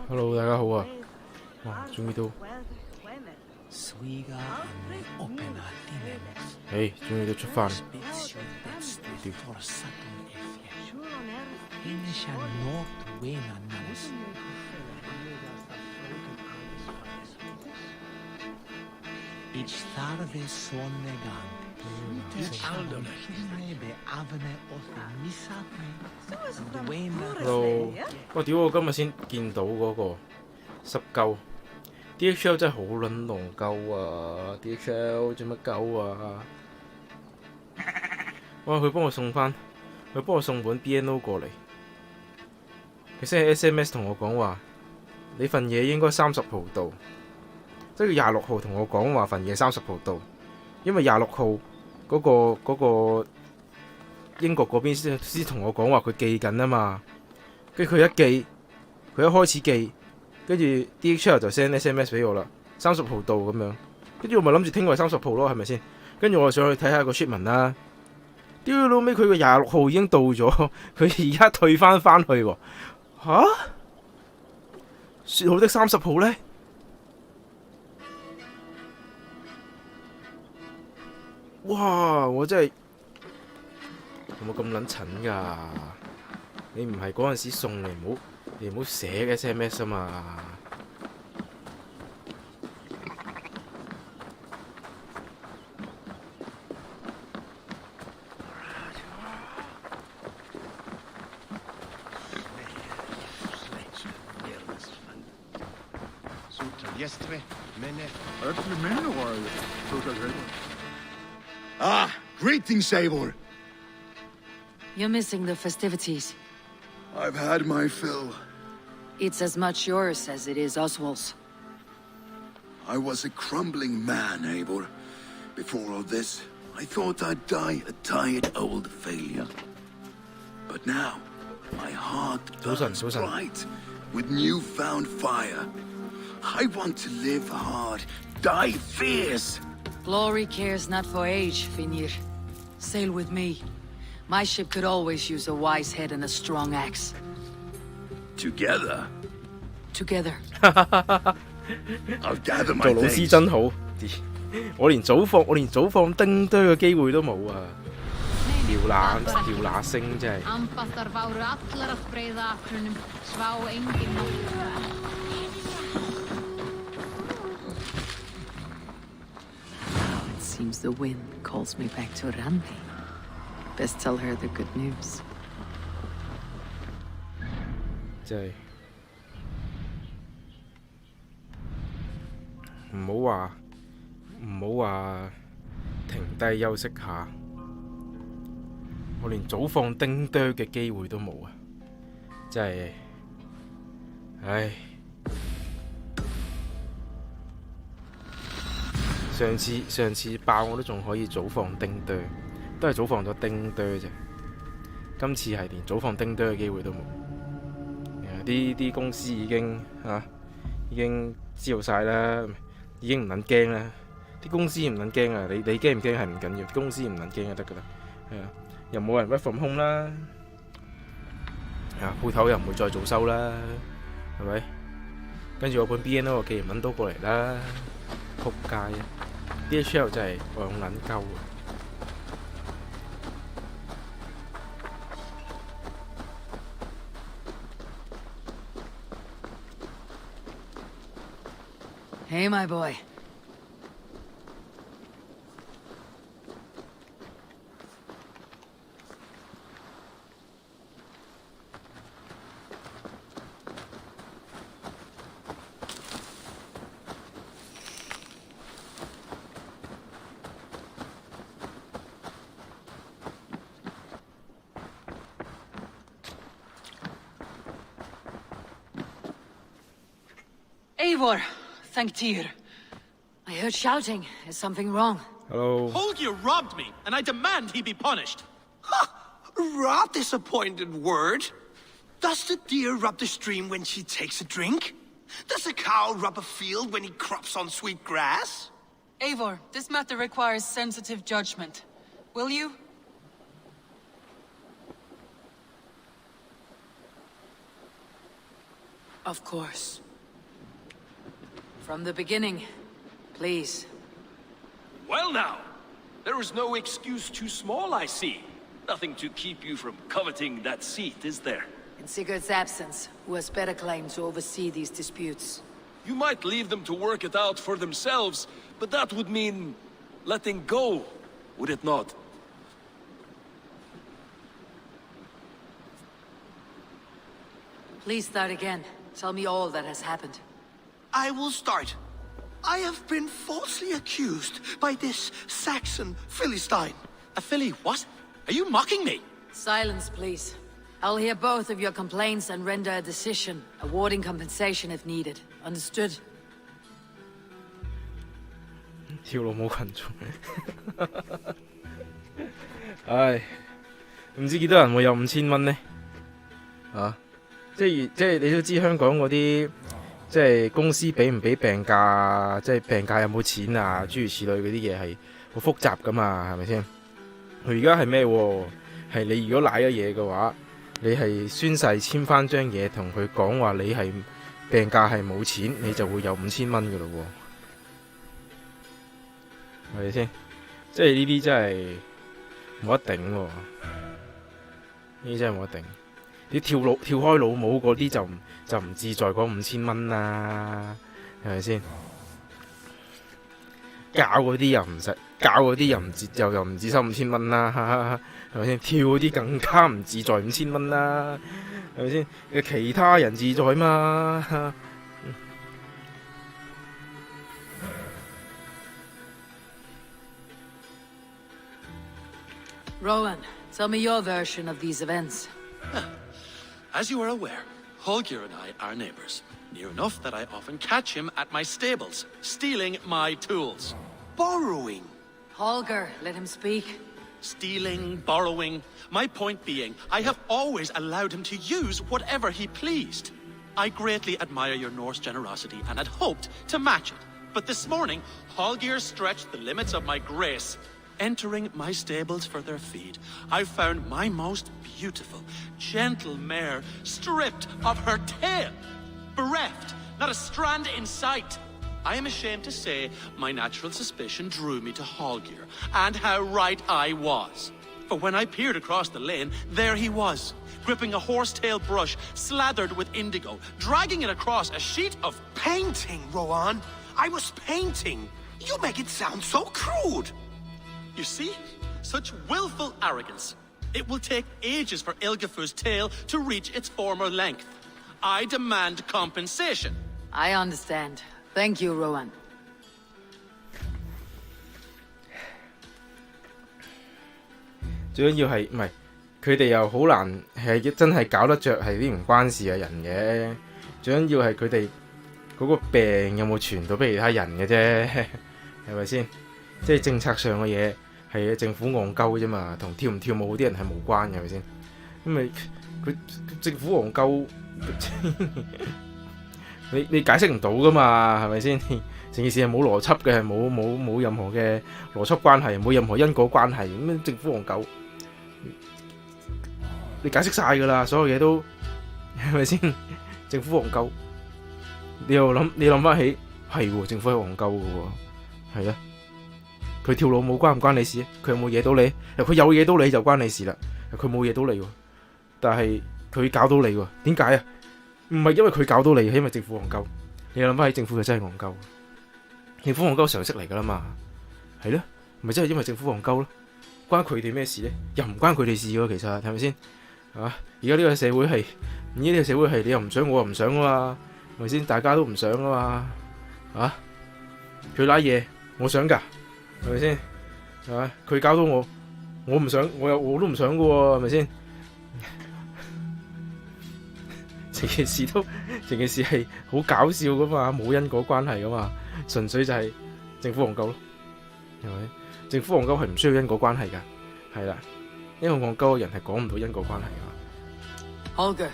Hello， 大家好啊！哇，終於到，終於都出翻。Hello， 我屌我今日先見到嗰個濕鳩 DHL 真係好撚戇鳩啊 ！DHL 做乜鳩啊？哇！佢幫我送本 BNO 過嚟，佢 send SMS 同我講話，你份嘢應該30號到，即係26號同我講話份嘢30號到，因為26號嗰個英國嗰邊先同我講話佢寄緊啊嘛，跟住佢一開始寄，跟住 DHL 就 send SMS 俾我啦，30號到咁樣，跟住我咪諗住聽日30號咯，係咪先？跟住我上去睇下個 shipment 啦，屌老尾佢個26號已經到咗，佢而家退翻去喎，嚇？説好的30號呢？哇！我真係有冇咁撚蠢㗎？你唔係嗰陣時送，你唔好寫嘅 SMS 啊嘛！Ah, greetings, Eivor. You're missing the festivities. I've had my fill. It's as much yours as it is Oswald's. I was a crumbling man, Eivor. Before all this, I thought I'd die a tired old failure. But now, my heart burns bright with newfound fire. I want to live hard, die fierce. Glory cares not for age, Finir. Sail with me. My ship could always use a wise head and a strong axe. Together? Together. I'll gather my 做老師真好，我連早放叮堆嘅機會都冇啊！吊那聲真係。Seems the wind calls me back to Randi. Best tell her the good news. 真係唔好話停低休息下，我連早放叮噹嘅機會都冇啊！真係，唉。上次爆我都仲可以早放叮噹，都係早放咗叮噹啫。今次係連早放叮噹嘅機會都冇。啲公司已經知道晒啦，已經唔撚驚啦。啲公司唔撚驚啊！你驚唔驚係唔緊要，公司唔撚驚就得噶啦。係啊，又冇人 work from home 啦，鋪頭又唔會再早收啦，係咪？跟住我本 BNO 我寄唔撚到過嚟啦，仆街啊！ DHL 真係戇撚鳩啊！Hey, my boy. Eivor, thank Tyr. I heard shouting. Is something wrong? Hello. Holger robbed me, and I demand he be punished. Ha! Rot disappointed word. Does the deer rub the stream when she takes a drink? Does a cow rub a field when he crops on sweet grass? Eivor, this matter requires sensitive judgment. Will you? Of course. From the beginning, please. Well now, there is no excuse too small, I see. Nothing to keep you from coveting that seat, is there? In Sigurd's absence, who has better claim to oversee these disputes? You might leave them to work it out for themselves, but that would mean letting go, would it not? Please start again. Tell me all that has happened. I will start. I have been falsely accused by this Saxon Philistine. A Philly what? Are you mocking me? Silence, please. I'll hear both of your complaints and render a decision, awarding compensation if needed. Understood? 跳老母群眾，唉，唔知幾多人會有5000蚊呢？啊，即係你都知香港嗰啲，即係公司俾唔俾病假，即係病假有冇錢啊，諸如此類嗰啲嘢係好複雜噶嘛，係咪先？佢而家係咩喎？係你如果賴咗嘢嘅話，你係宣誓簽翻張嘢同佢講話你係病假係冇錢，你就會有5000蚊噶咯喎。係咪先？即係呢啲真係冇得頂喎！呢啲真係冇得頂。你跳開老母嗰啲就唔自在嗰5000蚊啦，係咪先？教嗰啲又唔使，教嗰啲又唔止收5000蚊啦，係咪先？跳嗰啲更加唔自在5000蚊啦，係咪先？其他人自在嘛。Rowan, tell me your version of these events. As you are aware, Holger and I are neighbors. Near enough that I often catch him at my stables, stealing my tools. Borrowing. Holger, let him speak. Stealing, borrowing. My point being, I have always allowed him to use whatever he pleased. I greatly admire your Norse generosity and had hoped to match it. But this morning, Holger stretched the limits of my grace. Entering my stables for their feed, I found my most beautiful, gentle mare stripped of her tail. Bereft, not a strand in sight. I am ashamed to say my natural suspicion drew me to Holger, and how right I was. For when I peered across the lane, there he was, gripping a horsetail brush slathered with indigo, dragging it across a sheet of... Painting, Rowan. I was painting. You make it sound so crude. You see? Such willful arrogance. It will take ages for Ilgifu's tail to reach its former length. I demand compensation. I understand. Thank you, Rowan. 最緊要係唔係佢哋又好難係真係搞得着係啲唔關事嘅人嘅，最緊要係佢哋嗰個病有冇傳到俾其他人嘅啫，係咪先？即係政策上嘅嘢係政府戇鳩啫嘛，同跳唔跳舞嗰啲人係無關嘅，係咪先？咁咪佢政府戇鳩，你解釋唔到噶嘛，係咪先？成件事係冇邏輯嘅，係冇任何嘅邏輯關係，冇任何因果關係，咁政府戇鳩，你解釋晒噶啦，所有嘢都係咪先？政府戇鳩，你諗翻起係喎，政府係戇鳩嘅喎，係啊。佢跳老母關唔關你事？佢有冇惹到你？佢有惹到你就關你事啦。佢冇惹到你喎，但係佢搞到你喎。點解啊？唔係因為佢搞到你，係因為政府戇鳩。你諗翻起政府就真係戇鳩，政府戇鳩常識嚟噶啦嘛，係咯，咪真係因為政府戇鳩咯，關佢哋咩事咧？又唔關佢哋事喎，其實係咪先？啊！而家呢個社會係，呢個社會係你又唔想，我又唔想啊嘛，係咪先？大家都唔想啊嘛，啊！佢拉嘢，我想㗎。係咪先？係咪？佢搞到我唔想，我都唔想嘅喎，係咪先？成件事係好搞笑噶嘛，冇因果關係噶嘛，純粹就係政府戇鳩咯，係咪？政府戇鳩係唔需要因果關係㗎，係啦，因為戇鳩嘅人係講唔到因果關係㗎。Holger,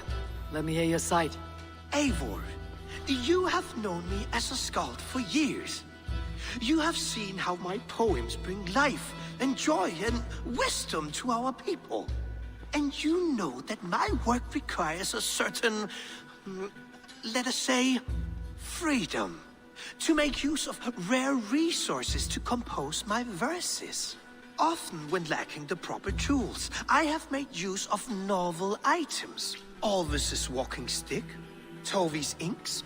Let me hear your side. Eivor, you have known me as a skald for years. You have seen how my poems bring life and joy and wisdom to our people. And you know that my work requires a certain, let us say, freedom. To make use of rare resources to compose my verses. Often when lacking the proper tools, I have made use of novel items. Alvis's walking stick, Tovi's inks.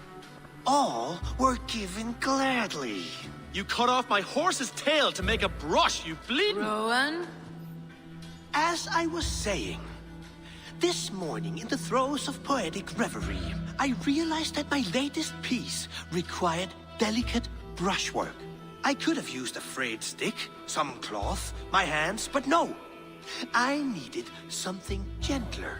All were given gladly. You cut off my horse's tail to make a brush, you bleeding... Rowan? As I was saying, this morning in the throes of poetic reverie, I realized that my latest piece required delicate brushwork. I could have used a frayed stick, some cloth, my hands, but no. I needed something gentler,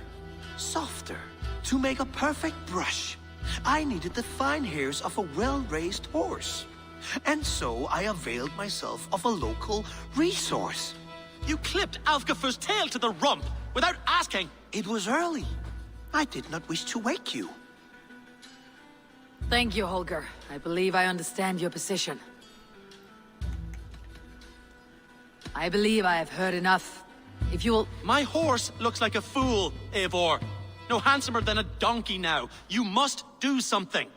softer. To make a perfect brush, I needed the fine hairs of a well-raised horse. And so I availed myself of a local resource. You clipped Alfgafur's tail to the rump without asking. It was early. I did not wish to wake you. Thank you, Holger. I believe I understand your position. I believe I have heard enough. If you will... My horse looks like a fool, Eivor. No handsomer than a donkey now. You must do something.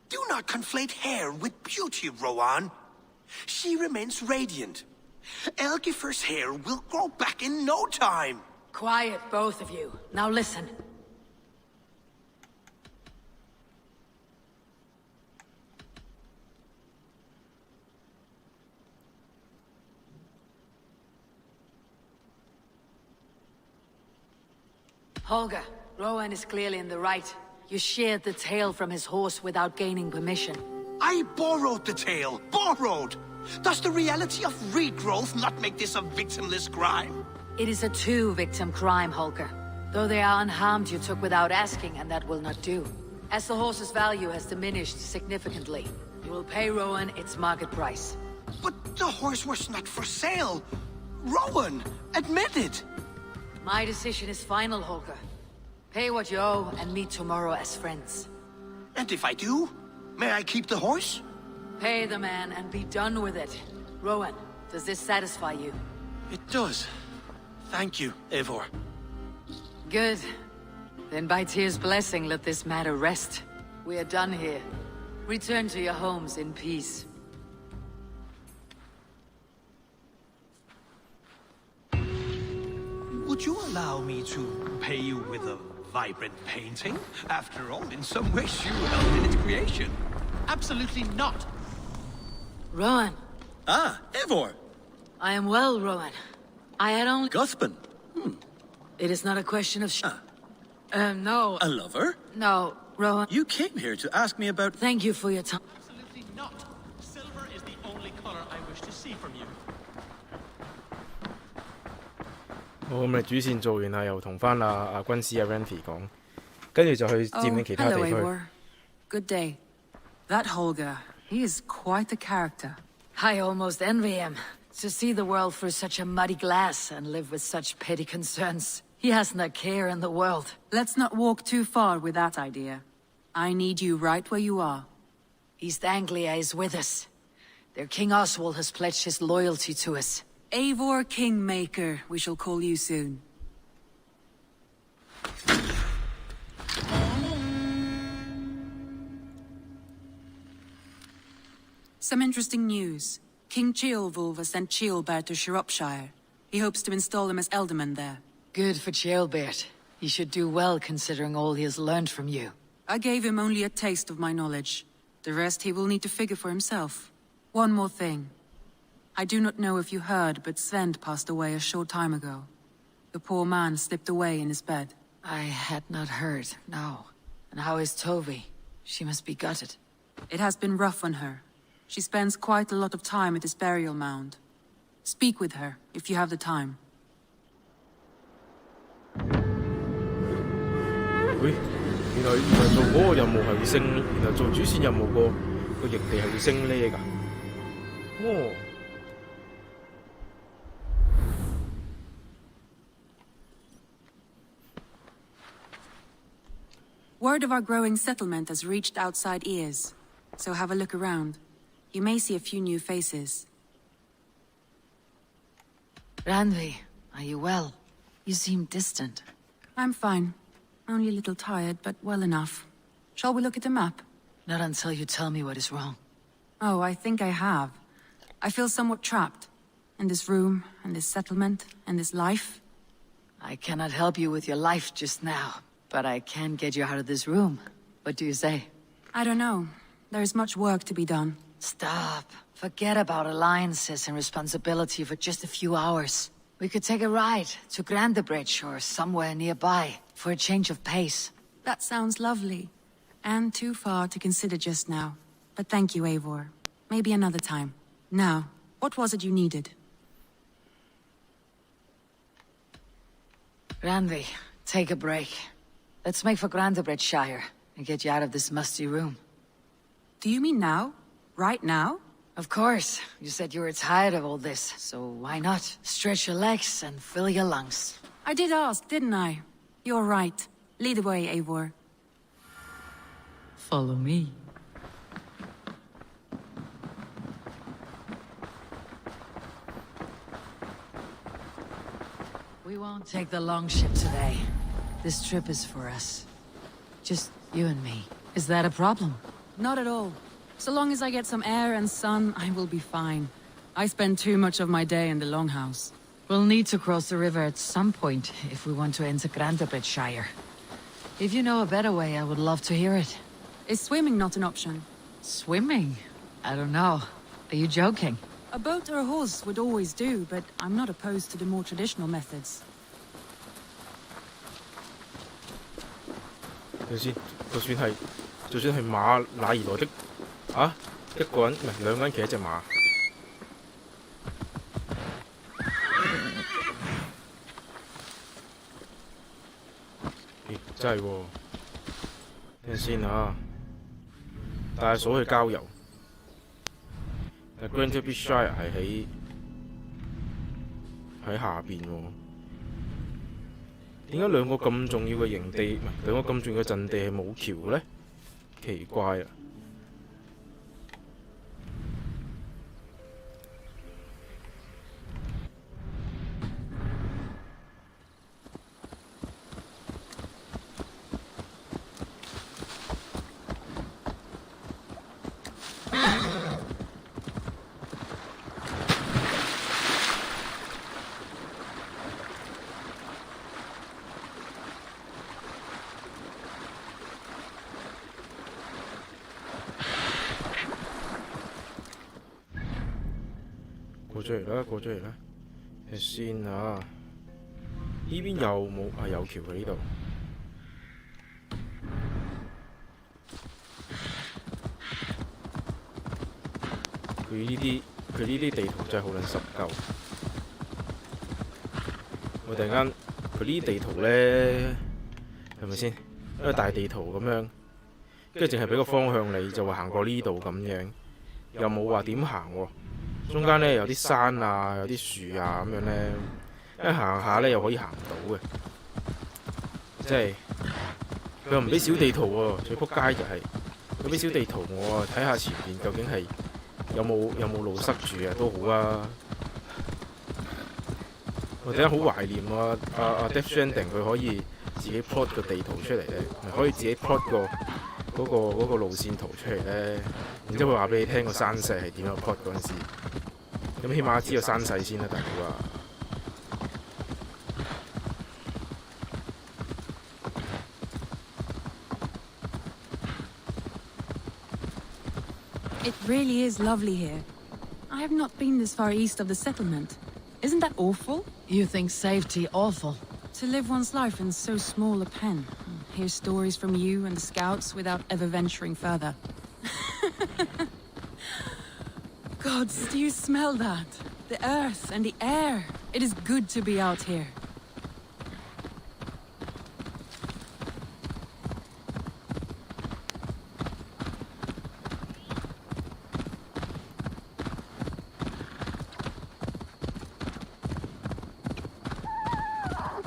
Do not conflate hair with beauty, Rowan. She remains radiant. Elgifer's hair will grow back in no time. Quiet, both of you. Now listen. Holger, Rowan is clearly in the right. You sheared the tail from his horse without gaining permission. I borrowed the tail. Borrowed! Does the reality of regrowth not make this a victimless crime? It is a two-victim crime, Holger. Though they are unharmed, you took without asking, and that will not do. As the horse's value has diminished significantly, you will pay Rowan its market price. But the horse was not for sale. Rowan, admit it. My decision is final, Holger. Pay what you owe and meet tomorrow as friends. And if I do, may I keep the horse? Pay the man and be done with it. Rowan, does this satisfy you? It does. Thank you, Eivor. Good. Then by Tyr's blessing, let this matter rest. We are done here. Return to your homes in peace. Would you allow me to pay you with a vibrant painting? After all, in some ways you helped in its creation. Absolutely not. Rowan. Ah, Eivor. I am well, Rowan. I had only... Guthban. It is not a question of no. A lover? No, Rowan. You came here to ask me about... Thank you for your time. Absolutely not. Silver is the only color I wish to see from you. 好，咁你主線做完啦，又同翻阿軍師阿 Renfi 講，跟住就去佔領其他地 hello, 區。 Eivor. Good day. That Holger, he is quite the character. I almost envy him. To see the world through such a muddy glass and live with such petty concerns. He hasn't a care in the world. Let's not walk too far with that idea. I need you right where you are. East Anglia is with us. Their King Oswald has pledged his loyalty to us. Eivor Kingmaker, we shall call you soon. Some interesting news. King Ceolwulf has sent Ceolbert to Shropshire. He hopes to install him as Elderman there. Good for Ceolbert. He should do well considering all he has learned from you. I gave him only a taste of my knowledge. The rest he will need to figure for himself. One more thing. I do not know if you heard, but Svend passed away a short time ago. The poor man slipped away in his bed. I had not heard, no. And how is Tovi? She must be gutted. It has been rough on her. She spends quite a lot of time at his burial mound. Speak with her, if you have the time. 喂，原來做嗰個任務係會升，原來做主線任務個營地係會升呢㗎。哦。Word of our growing settlement has reached outside ears, so have a look around. You may see a few new faces. Randvi, are you well? You seem distant. I'm fine. Only a little tired, but well enough. Shall we look at the map? Not until you tell me what is wrong. Oh, I think I have. I feel somewhat trapped. In this room, and this settlement, and this life. I cannot help you with your life just now, but I can get you out of this room. What do you say? I don't know. There's much work to be done. Stop. Forget about alliances and responsibility for just a few hours. We could take a ride to Grandebridge or somewhere nearby for a change of pace. That sounds lovely. And too far to consider just now. But thank you, Eivor. Maybe another time. Now, what was it you needed? Randvi, take a break. Let's make for Grandebridge Shire and get you out of this musty room. Do you mean now? Right now? Of course. You said you were tired of all this, so why not? Stretch your legs and fill your lungs. I did ask, didn't I? You're right. Lead the way, Eivor. Follow me. We won't take the long ship today. This trip is for us. Just you and me. Is that a problem? Not at all. So long as I get some air and sun, I will be fine. I spend too much of my day in the Longhouse. We'll need to cross the river at some point if we want to enter Grandebridge Shire. If you know a better way, I would love to hear it. Is swimming not an option? Swimming? I don't know. Are you joking? A boat or a horse would always do, but I'm not opposed to the more traditional methods. 睇先，就算係馬哪而來的啊？一個人唔係兩個人騎一隻馬。咦，真係喎！聽先啊，帶阿嫂去郊遊。但 Grandebridge Shire 係喺下邊喎。點解兩個咁重要嘅營地，唔係兩個咁重要嘅陣地係冇橋嘅呢？奇怪啊！過咗嚟啦，過咗嚟啦，睇先啊！呢邊又冇啊，有橋嘅呢度。佢呢啲地圖真係好撚濕鳩。我突然間佢呢啲地圖呢，係咪先？一個大地圖咁樣，跟住淨係俾個方向你，就話行過呢度咁樣，又冇話點行喎。中間呢有啲山啊，有啲樹啊咁樣呢，一行下呢又可以行到嘅，即係佢又唔俾小地圖喎，最撲街就係佢俾小地圖我啊，睇下前邊究竟係有冇路塞住啊都好啊。我突然間好懷念阿 Death Stranding 佢可以自己 plot 個地圖出嚟呢，可以自己 plot 嗰個路線圖出嚟呢，然之後會話俾你聽個山勢係點樣 plot 嗰陣時。咁起碼知個山勢先啦，大佬啊！ It really is lovely here. I have not been this far east of the settlement. Isn't that awful? You think safety awful? To live one's life in so small a pen. Hear stories from you and the scouts without ever venturing further. Gods, do you smell that? The earth and the air. It is good to be out here.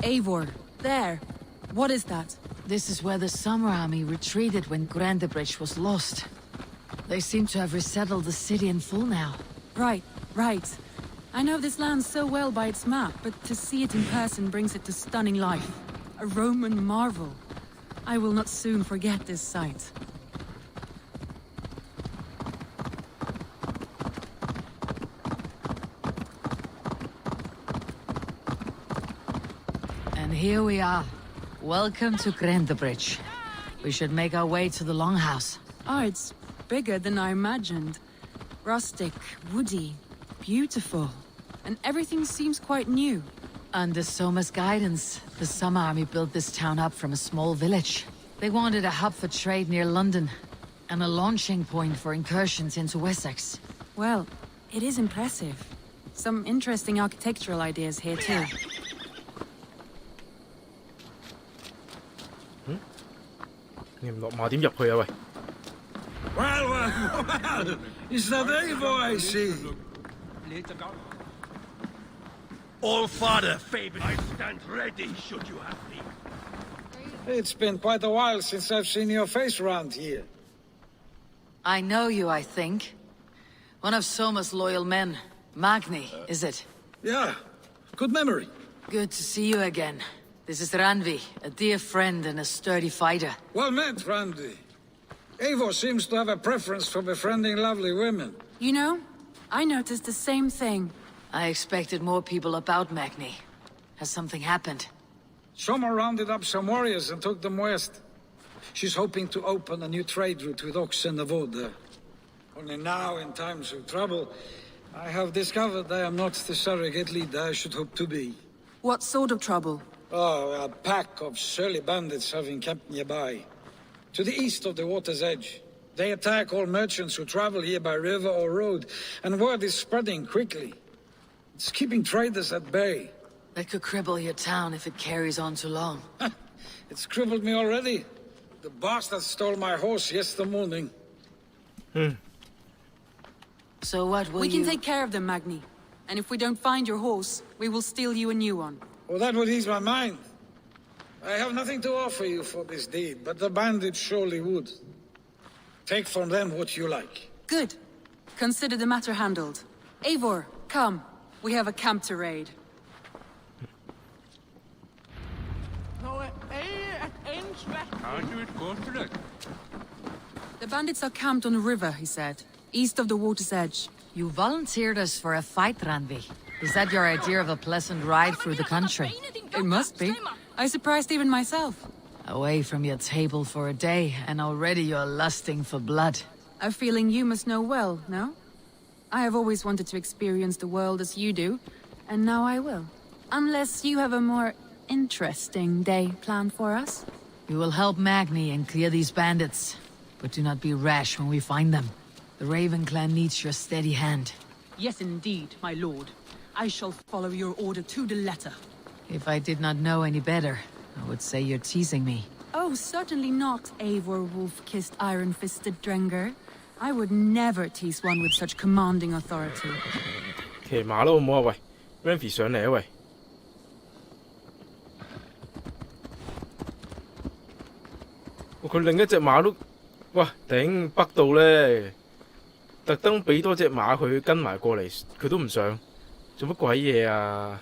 Eivor, there. What is that? This is where the Summer Army retreated when Grandebridge was lost. They seem to have resettled the city in full now. Right. I know this land so well by its map, but to see it in person brings it to stunning life. A Roman marvel. I will not soon forget this sight. And here we are. Welcome to Grandebridge. We should make our way to the Longhouse. Oh, it's bigger than I imagined. Rustic, woody, beautiful. And everything seems quite new. Under Soma's guidance, the Summer Army built this town up from a small village. They wanted a hub for trade near London, and a launching point for incursions into Wessex. Well, it is impressive. Some interesting architectural ideas here too. 你唔落馬點入去啊？喂！ Well, is that Eivor I see? All father, Fabian, I stand ready should you have me. It's been quite a while since I've seen your face around here. I know you, I think. One of Soma's loyal men. Magni, is it? Yeah, good memory. Good to see you again. This is Ranvi, a dear friend and a sturdy fighter. Well met, Randy. Eivor seems to have a preference for befriending lovely women. You know, I noticed the same thing. I expected more people about Magni. Has something happened? Soma rounded up some warriors and took them west. She's hoping to open a new trade route with oxen of wood there. Only now, in times of trouble, I have discovered I am not the surrogate leader I should hope to be. What sort of trouble? Oh, a pack of surly bandits have encamped nearby. To the east of the water's edge. They attack all merchants who travel here by river or road, and word is spreading quickly. It's keeping traders at bay. That could cripple your town if it carries on too long. It's crippled me already. The bastard stole my horse yesterday morning. So what will We you... can take care of them, Magni. And if we don't find your horse, we will steal you a new one. Oh, that would ease my mind. I have nothing to offer you for this deed, but the bandits surely would. Take from them what you like. Good. Consider the matter handled. Eivor, come. We have a camp to raid. The bandits are camped on a river, he said, east of the water's edge. You volunteered us for a fight, Ranvi. Is that your idea of a pleasant ride through the country? It must be. I surprised even myself. Away from your table for a day, and already you're lusting for blood. A feeling you must know well, no? I have always wanted to experience the world as you do, and now I will. Unless you have a more interesting day planned for us? We will help Magni and clear these bandits. But do not be rash when we find them. The Raven clan needs your steady hand. Yes, indeed, my lord. I shall follow your order to the letter. If I did not know any better, I would say you're teasing me. Oh, certainly not, Eivor wolf-kissed iron-fisted Drenger. I would never tease one with such commanding authority. 騎馬咯好唔好啊？喂 ，Ranvi 上嚟啊喂！佢另一隻馬都，哇頂北到咧，特登俾多隻馬佢跟埋過嚟，佢都唔上，做乜鬼嘢啊？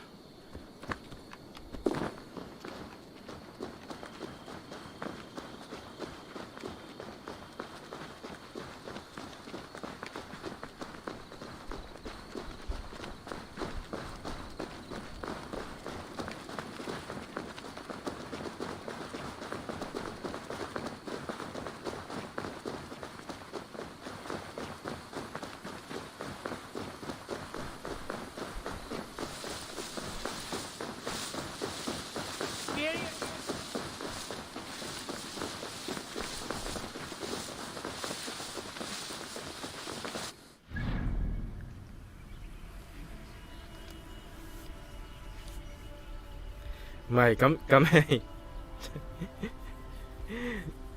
唔係咁係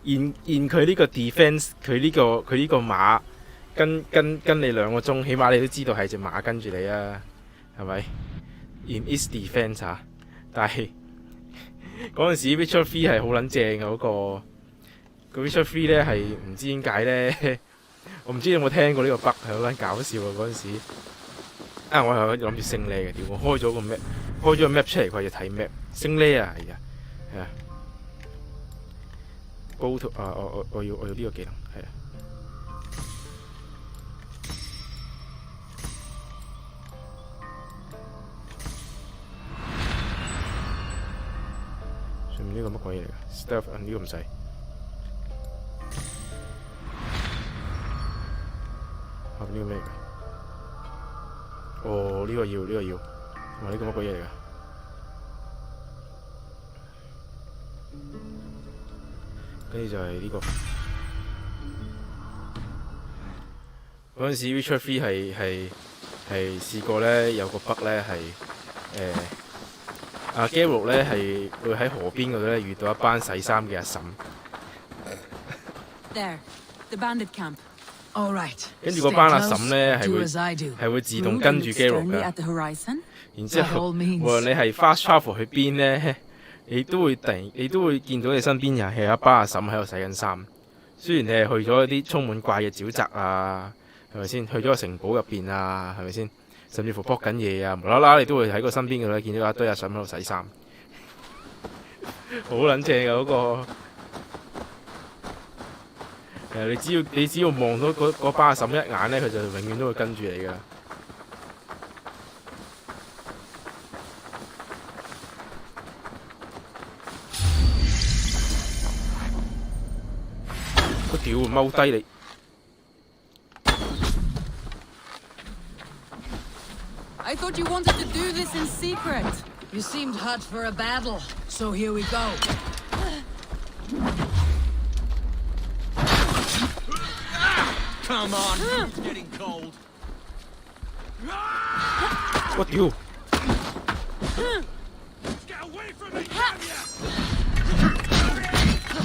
現佢呢個 defense，佢呢個馬跟你2個鐘，起碼你都知道係隻馬跟住你啊，係咪？In its defense 但係嗰陣時 Witcher 3係好撚正嘅嗰個 Witcher 3咧係唔知點解咧，我唔知有冇聽過呢個 bug 係好撚搞笑啊！嗰陣時我係諗住升 level 嘅，屌我開咗個 map 出嚟，佢要睇 map 升 level 啊，係啊，Go to 我要呢個技能係啊。上面呢個乜鬼嘢嚟㗎 ？Stealth 呢個唔使。呢個咩嚟㗎？哦，呢個要。哇！呢個乜鬼嘢嚟㗎？跟住就係呢個。嗰陣時 Witcher 3係試過咧，有個 bug 咧係阿 Geralt 咧係會喺河邊嗰度咧遇到一班洗衫嘅阿嬸。There, the bandit camp. All right. 跟住嗰班阿嬸咧係會自動跟住 Geralt 㗎。然之後，無論你係 fast travel 去邊咧，你都會見到你身邊又係有一班阿嬸喺度洗緊衫。雖然你係去咗一啲充滿怪嘅沼澤啊，係咪先？去咗個城堡入邊啊，係咪先？甚至乎搏緊嘢啊，無啦啦你都會喺個身邊嗰度見到一堆阿嬸喺度洗衫，好撚正㗎嗰個。你只要望到嗰班阿嬸一眼咧，佢就永遠都會跟住你㗎。個屌踎低你！ I thought you wanted to do this in secret. You seemed hot for a battle, so here we go. Come on, it's getting cold. 我屌！ Get away from me, damn ya!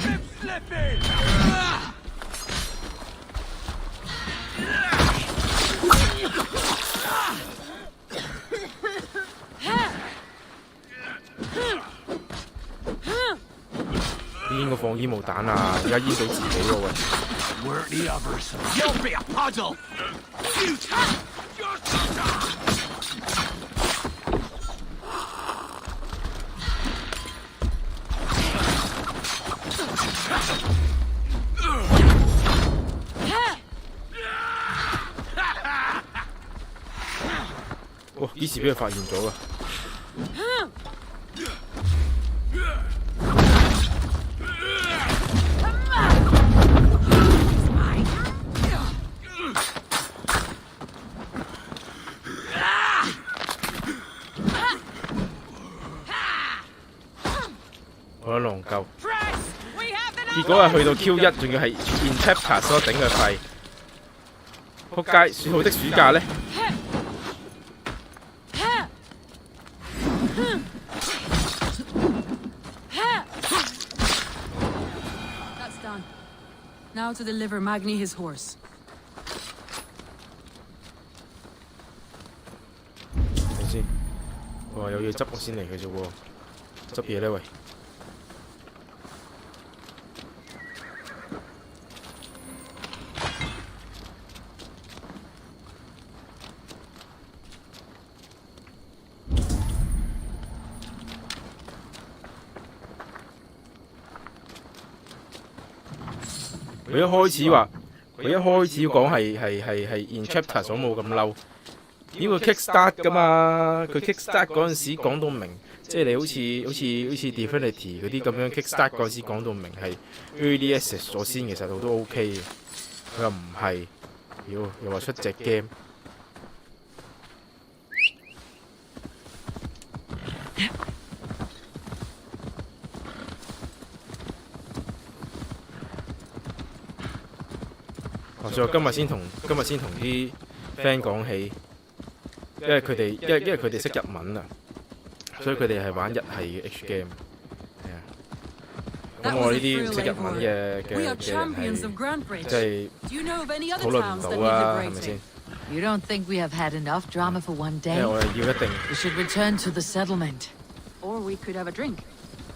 Keep slipping! 邊個放煙霧彈啊？而家煙到自己喎喂！ Where the others? You'll be a puzzle. Shoot! 哇！幾時俾佢發現咗㗎？ 我撚狼鳩，結果係去到 Q1，仲要係 in chapter 所頂佢肺。仆街！説好的暑假呢？ That's done. Now to deliver Magni his horse. 睇先，哇！有嘢執我先嚟嘅啫喎，執嘢呢喂！ 佢一開始講係 in chapter 所冇咁嬲，點會 kickstart 㗎嘛？佢 kickstart 嗰陣時講到明，即係你好似 Divinity 嗰啲咁樣 kickstart 嗰陣時講到明係 early access 咗先，其實我都 OK 嘅。佢又唔係，又話出隻 game。 所以我今日先同啲 friend 講起，因為佢哋識日文啊，所以佢哋係玩日系嘅 H game。係啊，咁我呢啲唔識日文嘅人係即係討論唔到啊，係咪先？ You don't think we have had enough drama for one day? 因為我係要一定。 We should return to the settlement. Or we could have a drink.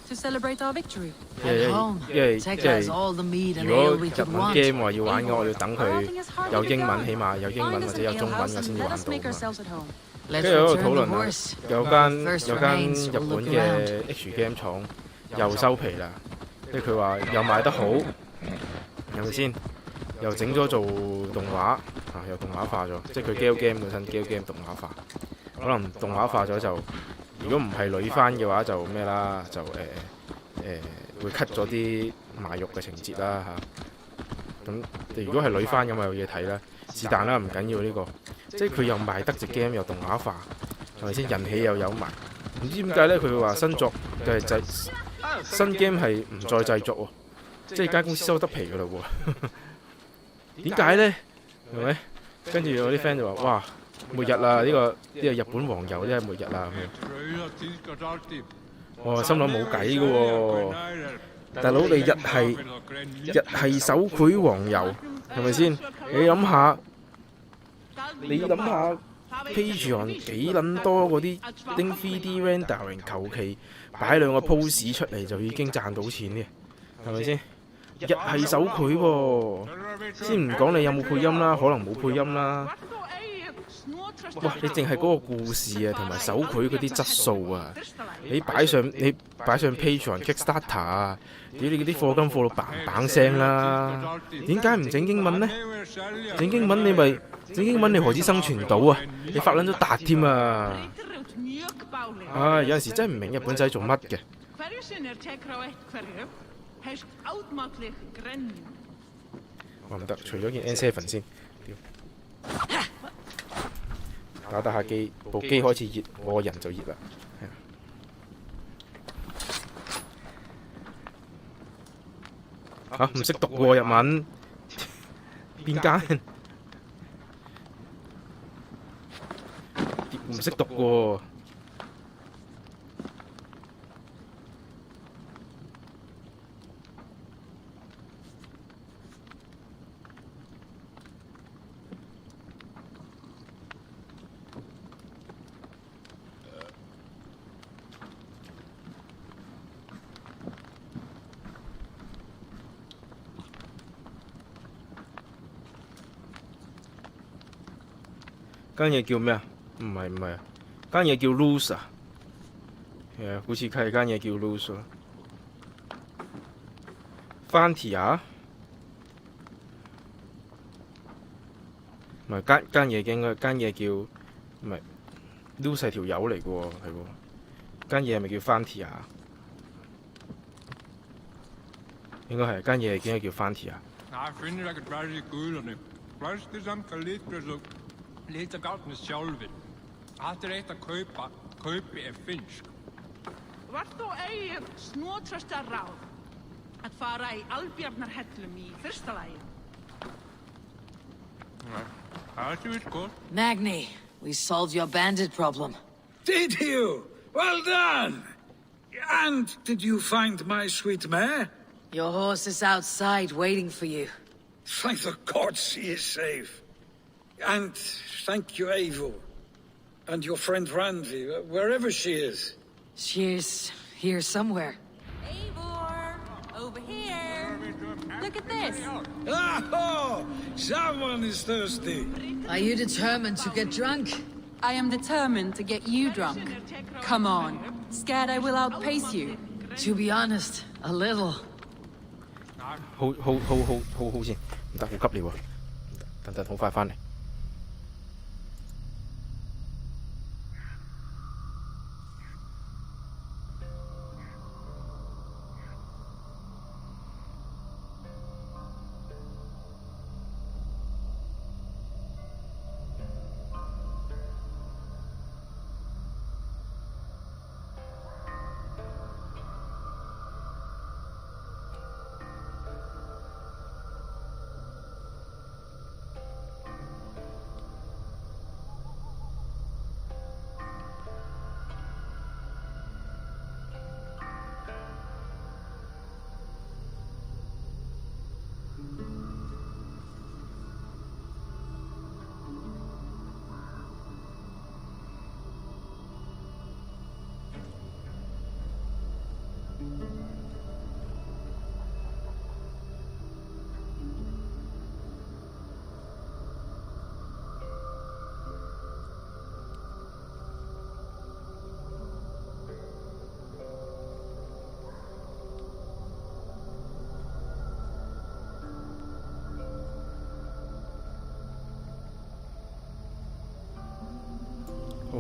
To celebrate our victory. 因為 At home, 因為 Tekla 因為 has all the meat and 如果 ale we 日 could 文 want. game 話要玩嘅，我要等佢有英文，起碼有英文 Find 或 us 者有 an 中文 alehouse 我先 and 至 let 玩 us 到 make 㗎嘛。 ourselves at home. 跟 Let's 住喺度 return 討 the 論啊， horse. 有間 First 有間 remains 日 will 本 look 嘅 around. H game 廠又收皮啦，即係佢話又賣得好，係咪先？又整咗做動畫啊，又動畫化咗，即係佢 Gal game 本身 Gal game 動畫化，可能動畫化咗就如果唔係女翻嘅話就咩啦，就會 cut 咗啲賣肉嘅情節啦嚇。咁如果係女翻咁咪有嘢睇啦，是但啦，唔緊要呢個，即係佢又賣得隻 game 又動畫化，係咪先？人氣又有埋，唔知點解咧？佢話新作嘅新 game 係唔再製作喎，即係間公司收得皮噶啦喎。點解咧？係咪？跟住我啲 friend 就話：哇，末日啦！呢個日本黃油真係末日啦咁樣。我心諗冇計嘅喎，大佬你日係手繪黃油，係咪先？你諗下 Patreon 幾撚多嗰啲拎 3D rendering， 求其擺兩個 pose 出嚟就已經賺到錢嘅，係咪先？日係手繪喎，先唔講你有冇配音啦，可能冇配音啦。哇！你淨係嗰個故事啊，同埋手繪嗰啲質素啊，你擺上 Patreon Kickstarter 啊，屌你嗰啲課金課到嘭嘭聲啦！點解唔整英文呢？整英文你何止生存到啊？你發撚咗達添啊！啊，有陣時真係唔明日本仔做乜嘅。我唔得，除咗件 N7 先，打下機，部機開始熱，我個人就熱啦。嚇，唔識讀喎日文，邊間？唔識讀喎。間嘢叫咩啊？唔係啊，間嘢叫 Lose 啊，係啊，好似係間嘢叫 Lose 咯。Fantia 唔係間嘢應該間嘢叫唔係 Lose 係條友嚟嘅喎，係喎。間嘢係咪叫 Fantia？應該係間嘢應該叫 Fantia。Lita gátni sjálfin. Allt eitt að kaupa, kaupi finnsk. Var þó eigið snotrasta ráð að fara í Albjarnarhellum í fyrsta lagi? Það er gott. Magni, we solved your bandit problem. Did you? Well done! And did you find my sweet mare? Your horse is outside waiting for you. Thank the gods she is safe. And thank you, Eivor. And your friend Randvi, wherever she is. She's here somewhere. Eivor! Over here! Look at this! Oh, someone is thirsty. Are you determined to get drunk? I am determined to get you drunk. Come on. Scared I will outpace you. To be honest, a little. 好先，唔得，好急尿啊！等，好快返嚟。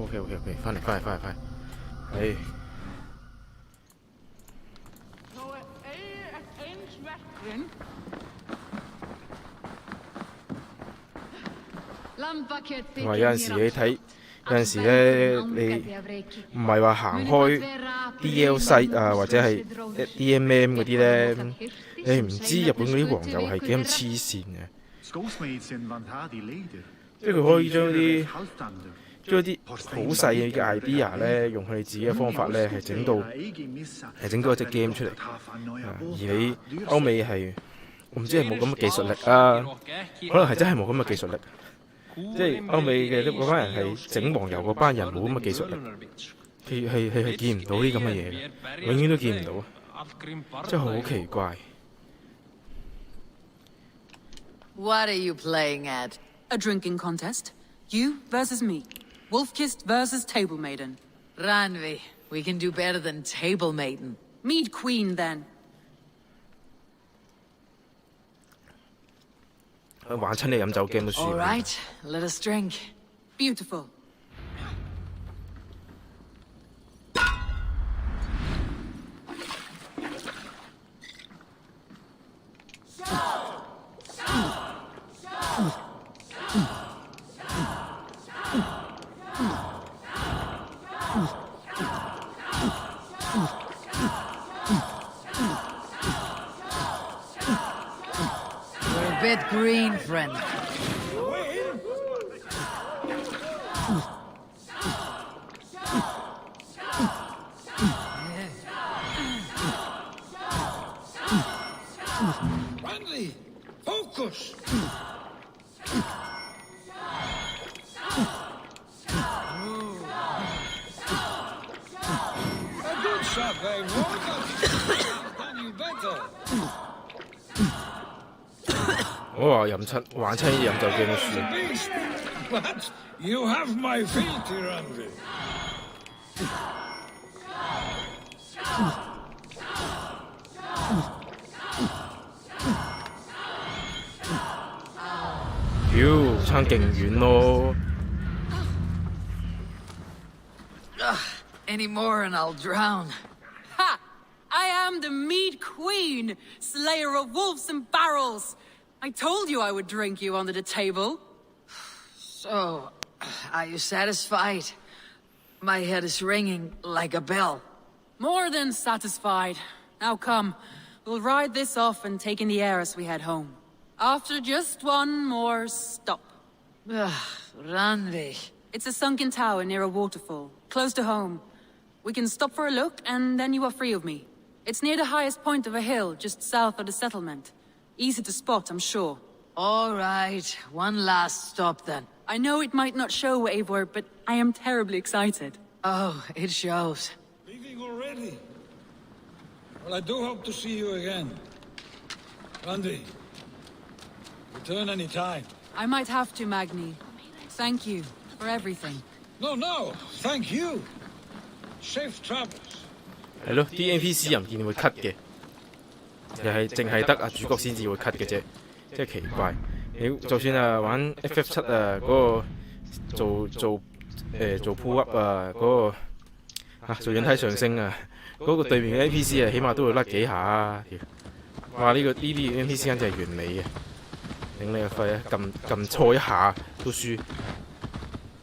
OK，翻嚟，係。同埋有陣時你睇，有陣時咧你唔係話行開 DL site 啊，或者係 DMM 嗰啲咧，你唔知日本嗰啲黃油係幾咁黐線嘅，即係佢可以將啲好細嘅 idea 咧，用佢哋自己嘅方法咧，係整到一隻 game 出嚟。而你歐美係，我唔知係冇咁嘅技術力啊，可能係真係冇咁嘅技術力。即係歐美嘅嗰班人係整黃油嗰班人冇咁嘅技術力，係見唔到啲咁嘅嘢，永遠都見唔到，真係好奇怪。What are you playing at? A drinking contest. You versus me. Wolf-kissed versus Table Maiden. Ranvi, we can do better than Table Maiden. Mead Queen, then. 玩親你飲酒 game 都輸。All right, let us drink. Beautiful. We're a bit green, friend. Randy, focus! A good shot, babe. Done you better. 我話玩親飲酒 game 都輸。Beast, but you have my feet, Randy.妖，差勁遠咯！ Any more and I'll drown. Ha! I am the Mead Queen, slayer of wolves and barrels. I told you I would drink you under the table. So, are you satisfied? My head is ringing like a bell. More than satisfied. Now come, we'll ride this off and take in the air as we head home. After just one more stop. Ranvi. It's a sunken tower near a waterfall, close to home. We can stop for a look, and then you are free of me. It's near the highest point of a hill, just south of the settlement. Easy to spot, I'm sure. All right, one last stop then. I know it might not show, Eivor, but I am terribly excited. Oh, it shows. Leaving already? Well, I do hope to see you again. Randy, return any time. I might have to, Magni. Thank you for everything. No, thank you. Safe travels. 係咯，啲 NPC 又唔見會 cut 嘅，又係淨係得主角先至會 cut 嘅啫，真係奇怪。你就算玩 FF7嗰個做 pull up 嗰個做引體上升嗰個對面嘅 NPC起碼都會甩幾下啊！哇！呢啲 NPC 簡直係完美嘅，頂你個肺撳錯一下都輸。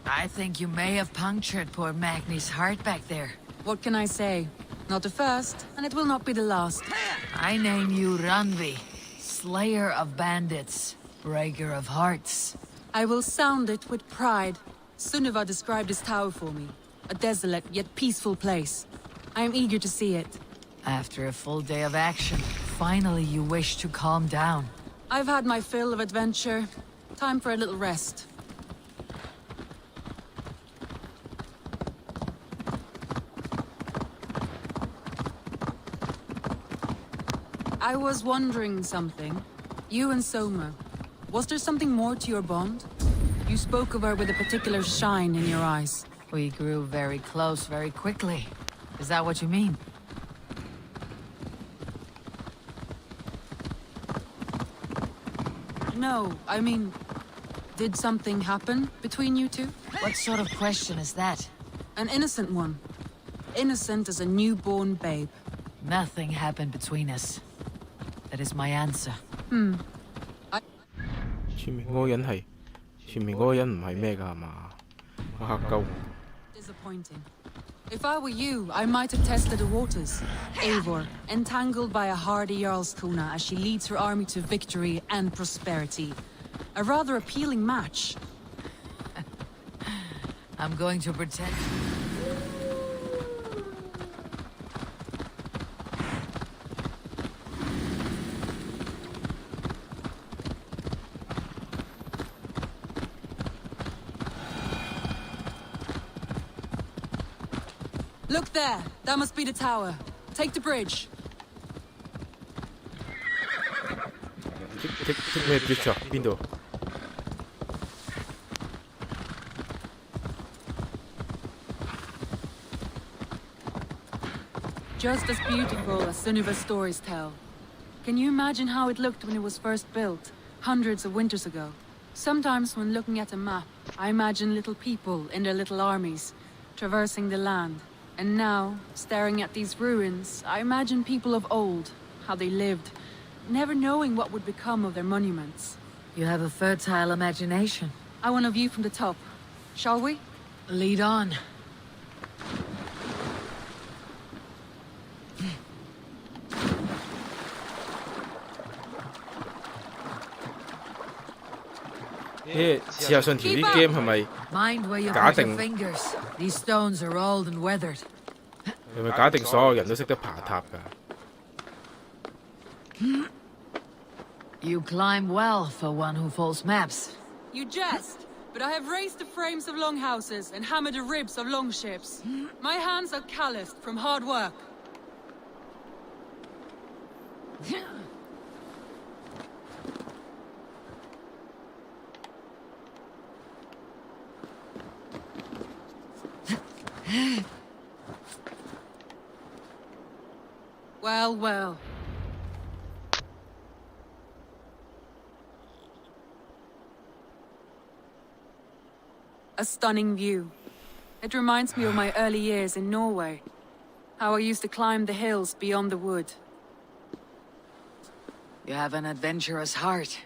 I think you may have punctured poor Magni's heart back there. What can I say? Not the first, and it will not be the last. I name you Ranvi, Slayer of Bandits, Breaker of Hearts. I will sound it with pride. Sunniva described this tower for me. A desolate yet peaceful place. I am eager to see it. After a full day of action, finally you wish to calm down. I've had my fill of adventure. Time for a little rest. I was wondering something. You and Soma, was there something more to your bond? You spoke of her with a particular shine in your eyes. We grew very close very quickly. Is that what you mean? No, I mean... Did something happen between you two? What sort of question is that? An innocent one. Innocent as a newborn babe. Nothing happened between us. That is my answer. 前面嗰個人唔係咩㗎係嘛？我嚇鳩我。 Disappointing. If I were you, I might have tested the waters. Eivor, entangled by a hardy Jarlskona as she leads her army to victory and prosperity. A rather appealing match. I'm going to pretend. Look there! That must be the tower. Take the bridge. 剔咩 bridge 啊？邊度？ Just as beautiful as Sunniva's stories tell. Can you imagine how it looked when it was first built, hundreds of winters ago? Sometimes when looking at a map, I imagine little people in their little armies, traversing the land. And now, staring at these ruins, I imagine people of old, how they lived, never knowing what would become of their monuments. You have a fertile imagination. I want a view from the top. Shall we? Lead on.試下上條啲 game 係咪 Mind where you 假 put 定 your fingers. These stones are old and weathered. 係咪假定所有人都識得爬塔㗎？ You climb well for one who folds maps. You jest, but I have raised the frames of longhouses and hammered the ribs of longships. My hands are calloused from hard work. Well, well. A stunning view. It reminds me of my early years in Norway. How I used to climb the hills beyond the wood. You have an adventurous heart.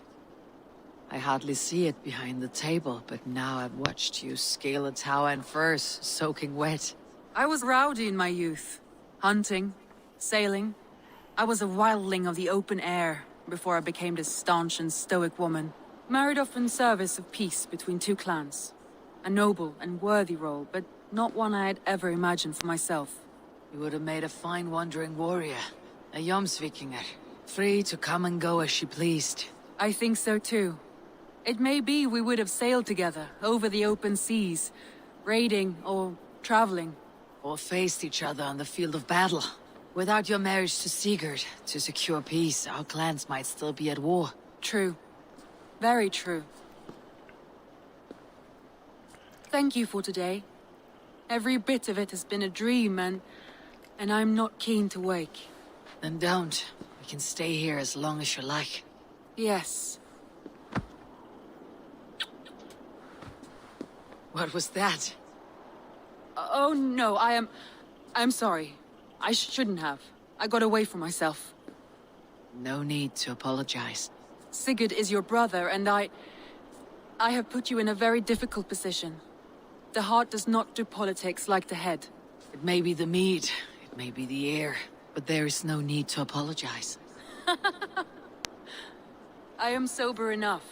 I hardly see it behind the table, but now I've watched you scale a tower in furs, soaking wet. I was rowdy in my youth. Hunting, sailing. I was a wildling of the open air before I became this staunch and stoic woman. Married off in service of peace between two clans. A noble and worthy role, but not one I had ever imagined for myself. You would have made a fine wandering warrior. A Jomsvikinger. Free to come and go as she pleased. I think so too. It may be we would have sailed together over the open seas, raiding or traveling. Or faced each other on the field of battle. Without your marriage to Sigurd, to secure peace, our clans might still be at war. True. Very true. Thank you for today. Every bit of it has been a dream, and I'm not keen to wake. Then don't. We can stay here as long as you like. Yes. What was that? Oh no, I'm sorry. I shouldn't have. I got away from myself. No need to apologize. Sigurd is your brother, and I have put you in a very difficult position. The heart does not do politics like the head. It may be the mead, it may be the air, but there is no need to apologize. I am sober enough.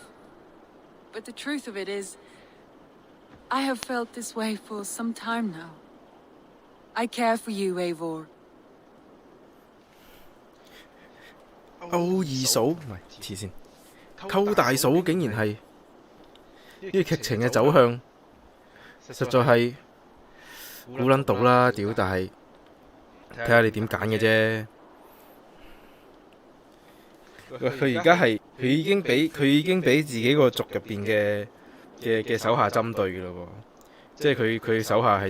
But the truth of it is, I have felt this way for some time now. I care for you, Eivor. 勾二嫂唔係黐線，溝大嫂竟然係呢個劇情嘅走向，實在係估撚到啦！屌，但係睇下你點揀嘅啫。佢而家係佢已經俾自己個族入邊嘅手下針對嘅咯喎，即係佢手下係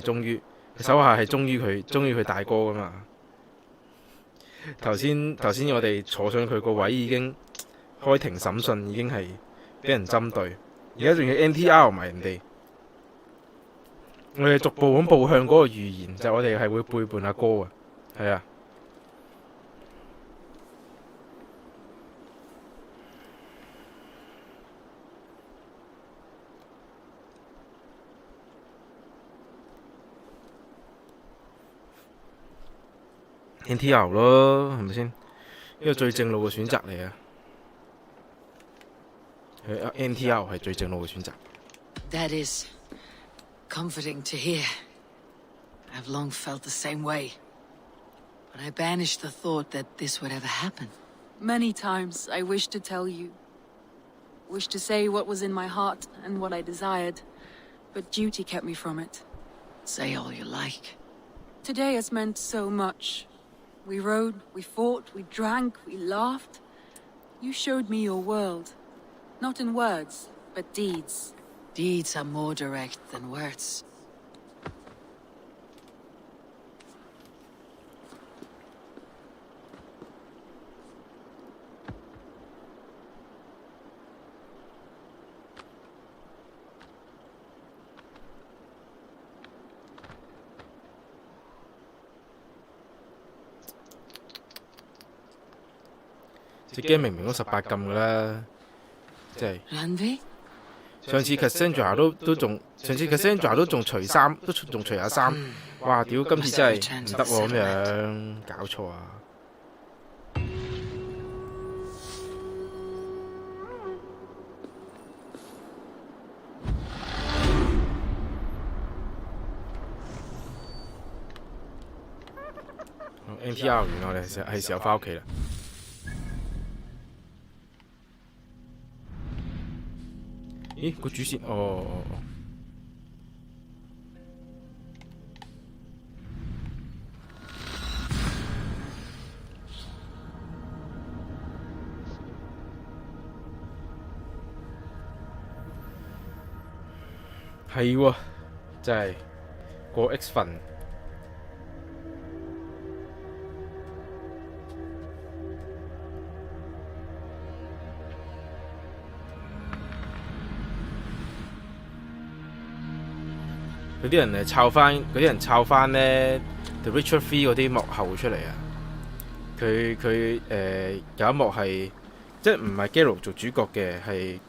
忠於佢大哥噶嘛。頭先我哋坐上佢個位已經開庭審訊，已經係俾人針對，而家仲要 NTR 埋人哋。我哋逐步咁步向嗰個預言，就係我哋係會背叛阿哥啊，係啊。NTR 咯，係咪先？呢個最正路嘅選擇嚟啊！NTR 係最正路嘅選擇。That is comforting to hear. I've long felt the same way. But I banished the thought that this would ever happen. Many times I wished to tell you. Wished to say what was in my heart and what I desired. But duty kept me from it. Say all you like. Today has meant so much. We rode, we fought, we drank, we laughed. You showed me your world. Not in words, but deeds. Deeds are more direct than words.隻 game 明明都18禁㗎啦，即係。Ranvi? 上次 Cassandra 都仲，上次 Cassandra 都仲除衫，都仲除下衫。哇！屌，今次真係唔得喎，咁樣搞錯啊！NTR 原來我哋係時候翻屋企啦。咦，個主線係喎，真係過 X 份。嗰啲人抄翻咧 The Witcher 3嗰啲幕後出嚟啊！佢有一幕係即係唔係 Geralt 做主角嘅，係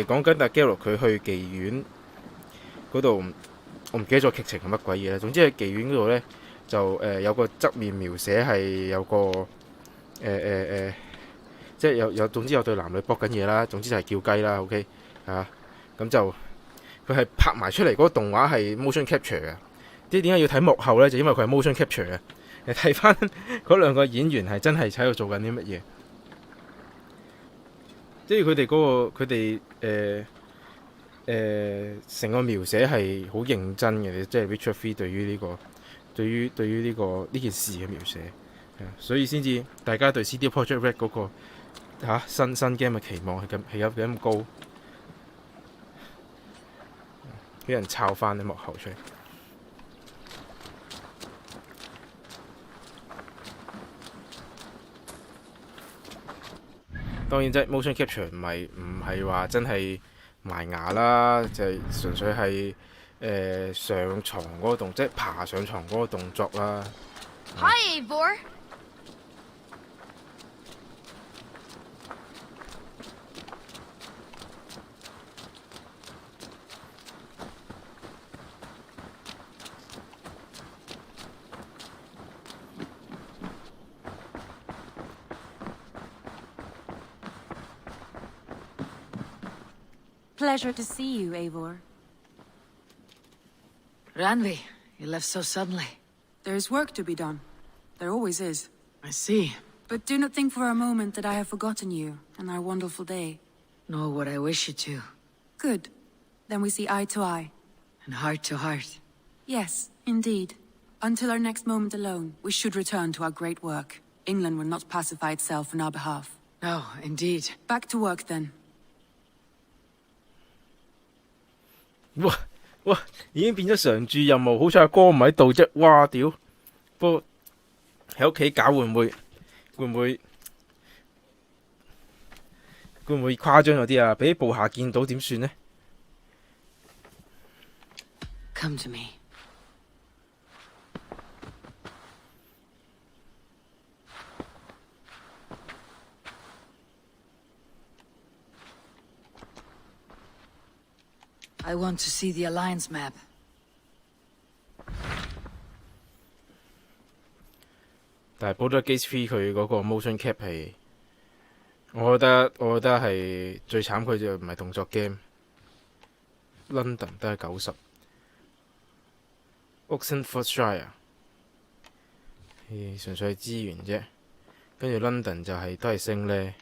講緊但 Geralt 佢去妓院嗰度，我唔記得咗劇情係乜鬼嘢啦。總之喺妓院嗰度咧就有個側面描寫係有個即係有總之有對男女搏緊嘢啦，總之就係叫雞啦 ，OK 啊，咁就。佢係拍埋出嚟嗰個動畫係 motion capture 嘅，即係點解要睇幕後咧？就因為佢係 motion capture 嘅。你睇翻嗰兩個演員係真係喺度做緊啲乜嘢？即係佢哋嗰個佢哋成個描寫係好認真嘅，即係 Witcher 3對於呢個呢件事嘅描寫，所以先至大家對 CD Projekt Red 嗰個新 game 嘅期望係有幾咁高。俾人抄翻啲幕後出嚟。當然啫 ，motion capture 唔係話真係埋牙啦，就係純粹係上床嗰個動，即係爬上床嗰個動作啦。Hi, Eivor. Pleasure to see you, Eivor. Ranvi, you left so suddenly. There's work to be done. There always is. I see. But do not think for a moment that I have forgotten you and our wonderful day. Nor would I wish you to. Good. Then we see eye to eye. And heart to heart. Yes, indeed. Until our next moment alone, we should return to our great work. England will not pacify itself on our behalf. No, indeed. Back to work then. 哇！已經變咗常駐任務，好彩阿哥唔喺度啫。哇！屌！不過喺屋企搞會唔會誇張咗啲啊？俾部下見到點算呢？ come to me. I want to see the Alliance map. 但係 Baldur's Gate 3佢嗰個 motion cap 係，我覺得係最慘，佢就唔係動作 game。London 都係90 ，Oxenfordshire 純粹係資源啫，跟住 London 就係都係升呢。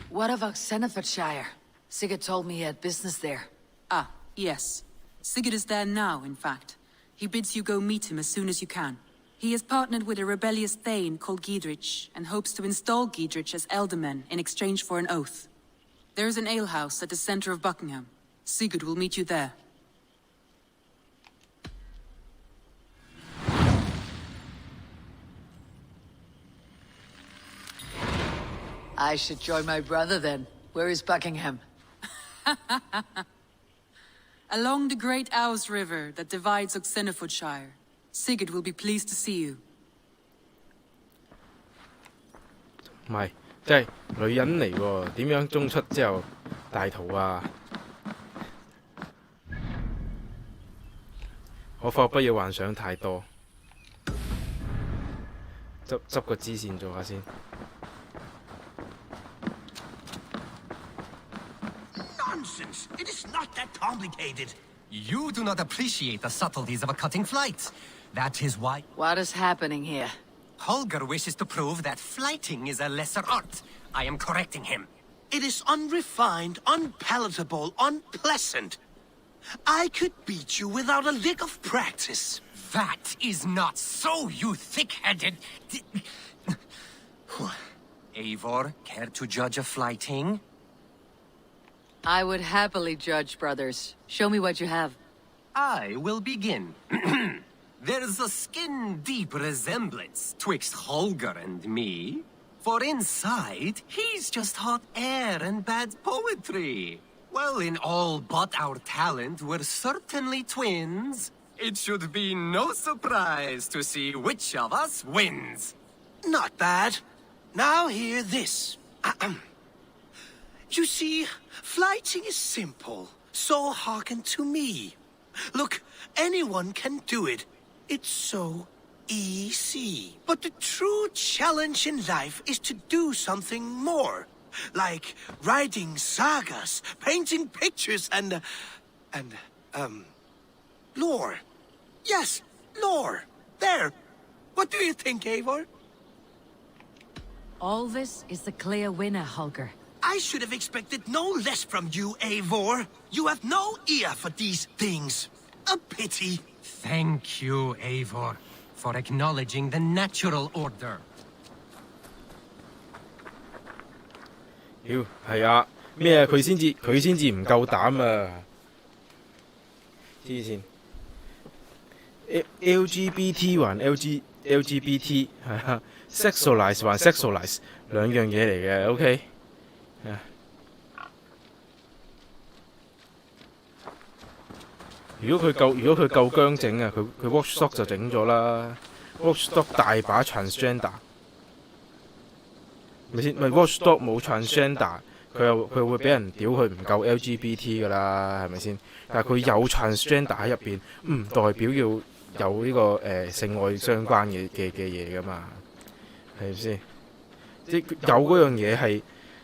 What of Oxenfordshire? Sigurd told me he had business there. Ah, yes. Sigurd is there now, in fact. He bids you go meet him as soon as you can. He has partnered with a rebellious Thane called Giedrich, and hopes to install Giedrich as Elderman in exchange for an oath. There is an alehouse at the center of Buckingham. Sigurd will meet you there. I should join my brother then. Where is Buckingham? Along the great Ouse River that divides Oxenfordshire. Sigurd will be pleased to see you. 唔係，即係女人嚟喎，點樣中出之後大逃啊？可否不要幻想太多？執個支線做下先。Nonsense! It is not that complicated. You do not appreciate the subtleties of a cutting flight. That is why... What is happening here? Holger wishes to prove that flighting is a lesser art. I am correcting him. It is unrefined, unpalatable, unpleasant. I could beat you without a lick of practice. That is not so, you thick-headed... Eivor, care to judge a flighting? I would happily judge, brothers. Show me what you have. I will begin. There's a skin-deep resemblance twixt Holger and me. For inside, he's just hot air and bad poetry. Well, in all but our talent, we're certainly twins. It should be no surprise to see which of us wins. Not bad. Now hear this. You see, flighting is simple, so hearken to me. Look, anyone can do it. It's so easy. But the true challenge in life is to do something more. Like writing sagas, painting pictures, and lore. Yes, lore. There. What do you think, Eivor? All this is the clear winner, Holger. I should have expected no less from you, Eivor. You have no ear for these things. A pity. Thank you, Eivor, for acknowledging the natural order. 妖係啊，咩啊？佢先至唔夠膽啊！黐線，LGBT 還 LGBT 係啊 ，sexualize 還 sexualize 兩樣嘢嚟嘅 ，OK。如果佢夠姜整啊，佢 Watchdog 就整咗啦。Watchdog 大把 transgender， 咪先？咪 Watchdog 冇 transgender， 佢會俾人屌佢唔夠 LGBT 噶啦，係咪先？但係佢有 transgender 喺入邊，唔代表要有呢個性愛相關嘅嘢噶嘛，係咪先？即有嗰樣嘢係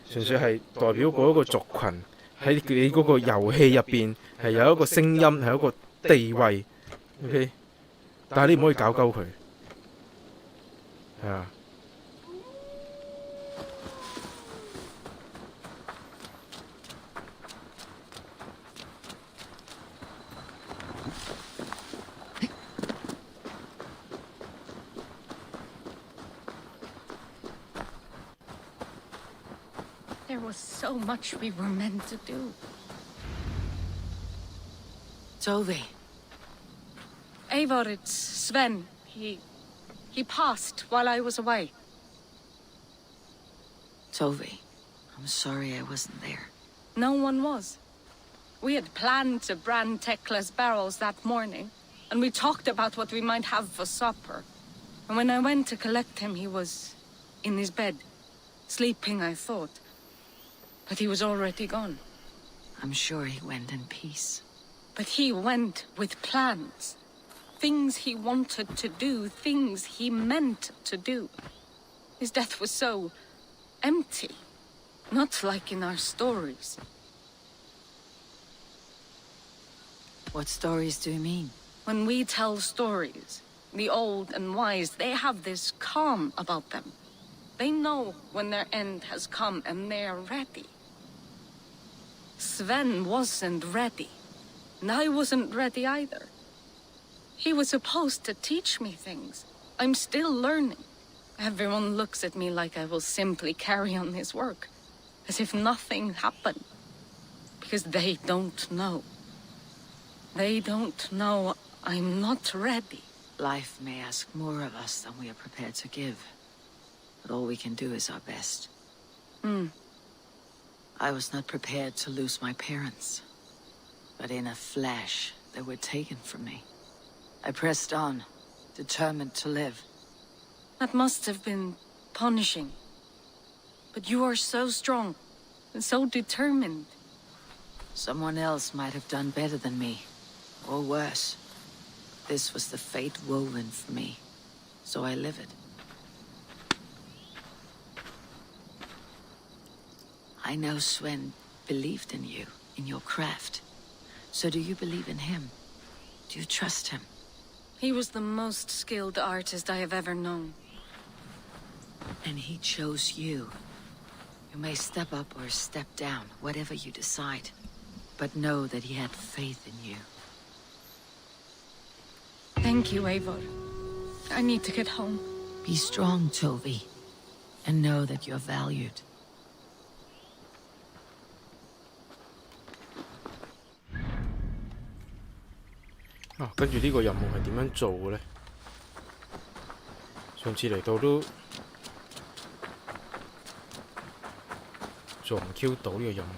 純粹係代表嗰一個族群。喺你嗰個遊戲入邊係有一個聲音，係一個地位 ，OK， 但係你唔可以搞鳩佢，係啊。There was so much we were meant to do. Tove. Eivor, it's Sven. He passed while I was away. Tove, I'm sorry I wasn't there. No one was. We had planned to brand Tekla's barrels that morning, and we talked about what we might have for supper. And when I went to collect him, he was in his bed, sleeping, I thought. But he was already gone. I'm sure he went in peace. But he went with plans. Things he wanted to do, things he meant to do. His death was so empty. Not like in our stories. What stories do you mean? When we tell stories, the old and wise, they have this calm about them. They know when their end has come and they're ready. Sven wasn't ready. And I wasn't ready either. He was supposed to teach me things. I'm still learning. Everyone looks at me like I will simply carry on his work. As if nothing happened. Because they don't know. They don't know I'm not ready. Life may ask more of us than we are prepared to give. But all we can do is our best. I was not prepared to lose my parents. But in a flash, they were taken from me. I pressed on, determined to live. That must have been punishing. But you are so strong, and so determined. Someone else might have done better than me, or worse. This was the fate woven for me, so I live it. I know Sven believed in you, in your craft. So do you believe in him? Do you trust him? He was the most skilled artist I have ever known. And he chose you. You may step up or step down, whatever you decide. But know that he had faith in you. Thank you, Eivor. I need to get home. Be strong, Tovi. And know that you're valued.跟住呢個任務係點樣做嘅呢？上次嚟到都做唔 Q 到呢個任務。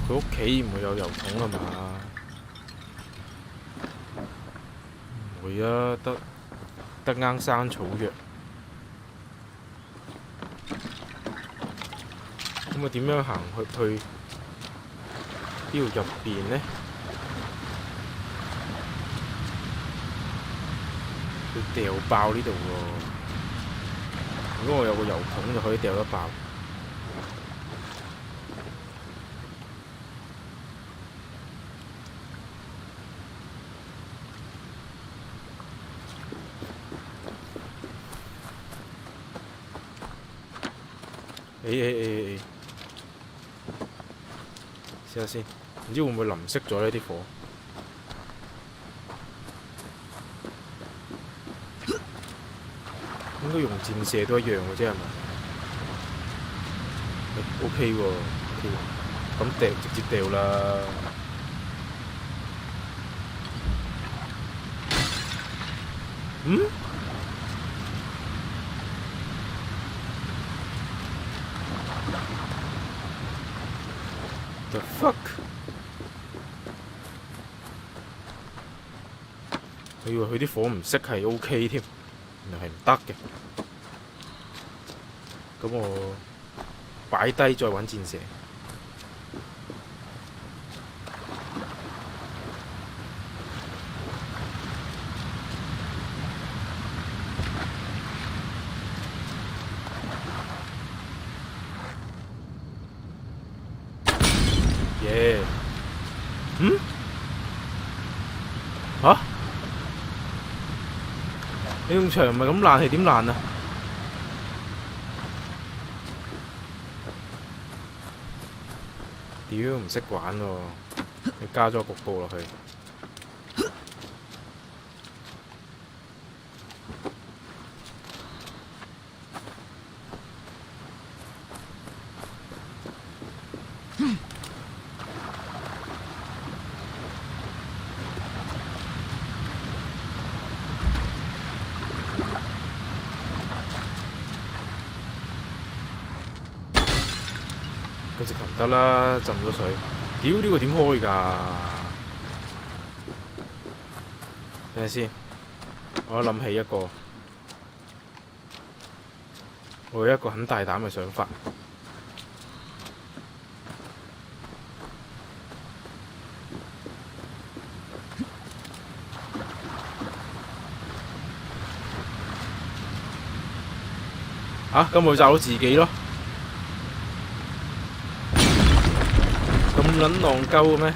佢屋企唔會有油桶啊嘛？唔會啊，得啱生草藥。咁啊，點樣行去呢度入邊呢？要掉爆呢度喎！如果我有個油桶就可以掉得爆。試下先，唔知會唔會淋熄咗呢啲火？應該用箭射都一樣嘅啫，係咪？OK 喎，咁直接掉啦。The fuck！ 我以為佢啲火唔熄係 OK 添，原來係唔得嘅。咁我擺低再揾箭射。耶！嚇？你埲牆唔係咁爛係點爛啊？屌唔識玩喎！你加咗局部落去。直頭唔得啦，浸咗水。屌呢個點開㗎？等陣先，我諗起一個，我有一個很大膽嘅想法。咁咪炸到自己咯，咁撚戇鳩嘅咩？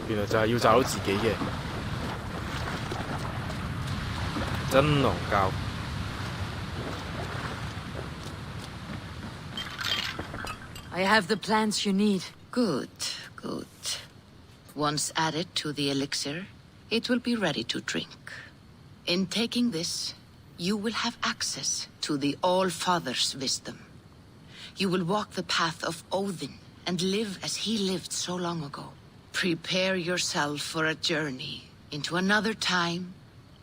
原來就係要炸到自己嘅，真戇鳩。I have the plants you need. Good, good. Once added to the elixir, it will be ready to drink. In taking this, you will have access to the All-Father's wisdom. You will walk the path of Odin and live as he lived so long ago. Prepare yourself for a journey into another time,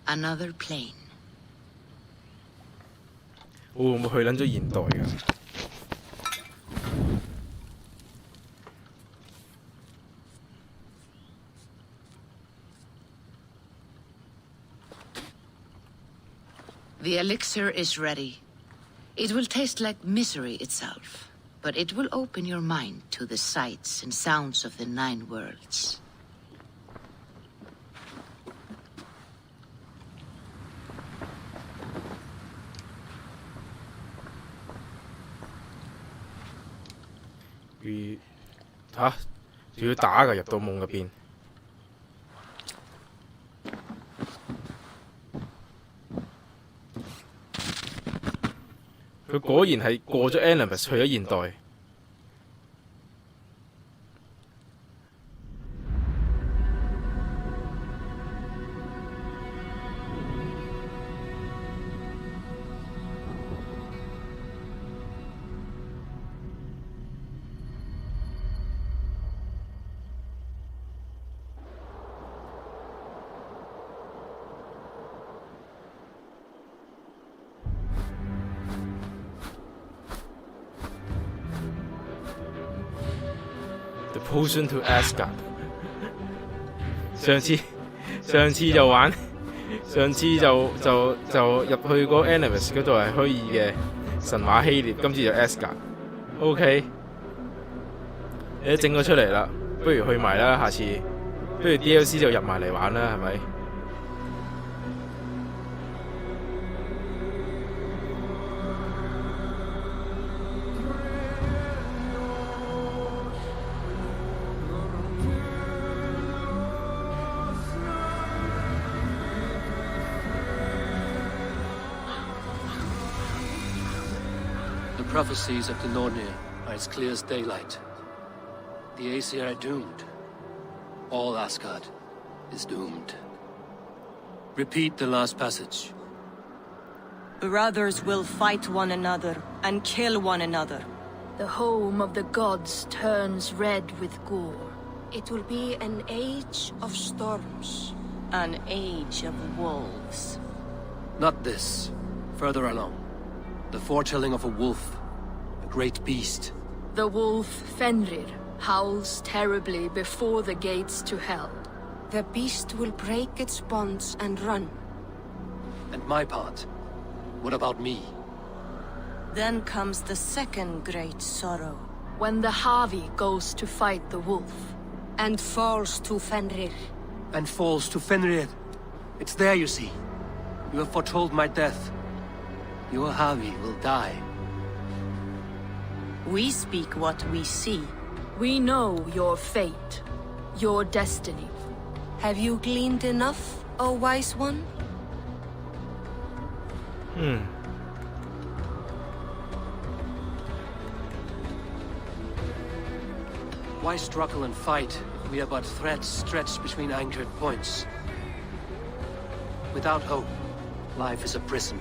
another plane. 會唔會去撚咗現代㗎？The elixir is ready. It will taste like misery itself, but it will open your mind to the sights and sounds of the 9 worlds.仲要打㗎，入到夢入邊。佢果然係過咗 Animus 去咗現代。The potion to Asgard 上次就玩，上次就入去嗰 Animus 嗰度係虛擬嘅神話希臘，今次就 Asgard。OK， 你都整咗出嚟啦，不如去埋啦，下次不如 DLC 就入埋嚟玩啦，係咪The prophecies of the Nornir are as clear as daylight. The Aesir are doomed. All Asgard is doomed. Repeat the last passage. Brothers will fight one another and kill one another. The home of the gods turns red with gore. It will be an age of storms. An age of wolves. Not this. Further along. The foretelling of a wolf. A great beast. The wolf Fenrir howls terribly before the gates to hell. The beast will break its bonds and run. And my part? What about me? Then comes the second great sorrow. When the Havi goes to fight the wolf. And falls to Fenrir. and falls to Fenrir. It's there, you see. You have foretold my death. Your Havi will die. We speak what we see. We know your fate, your destiny. Have you gleaned enough, O wise one? Why struggle and fight if we are but threads stretched between anchored points? Without hope, life is a prison,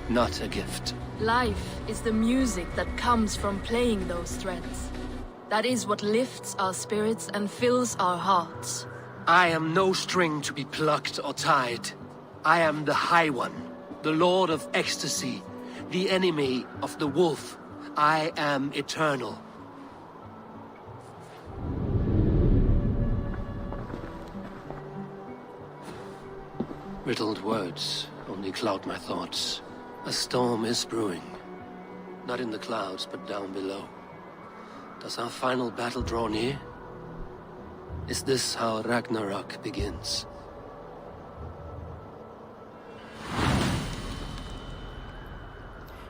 not a gift. Life is the music that comes from playing those threads. That is what lifts our spirits and fills our hearts. I am no string to be plucked or tied. I am the High One, the Lord of Ecstasy, the enemy of the Wolf. I am eternal. Riddled words only cloud my thoughts. A storm is brewing. Not in the clouds, but down below. Does our final battle draw near? Is this how Ragnarok begins?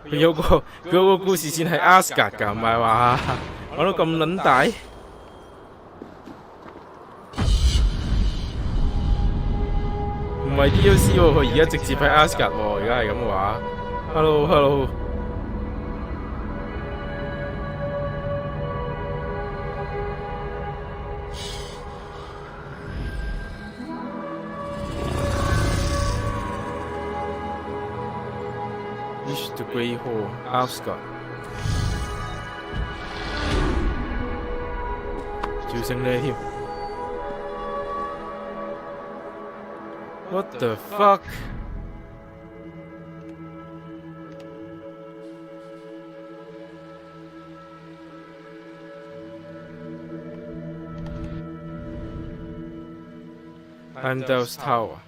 佢有個故事線係 Asgard 㗎，唔係話講到咁撚大。唔係 DLC 喎，佢而家直接喺 Asgard 喎，而家係咁嘅話。Hello。Reach the Grey Hall, Asgard。照升呢添。What the fuck? Heimdall's Tower.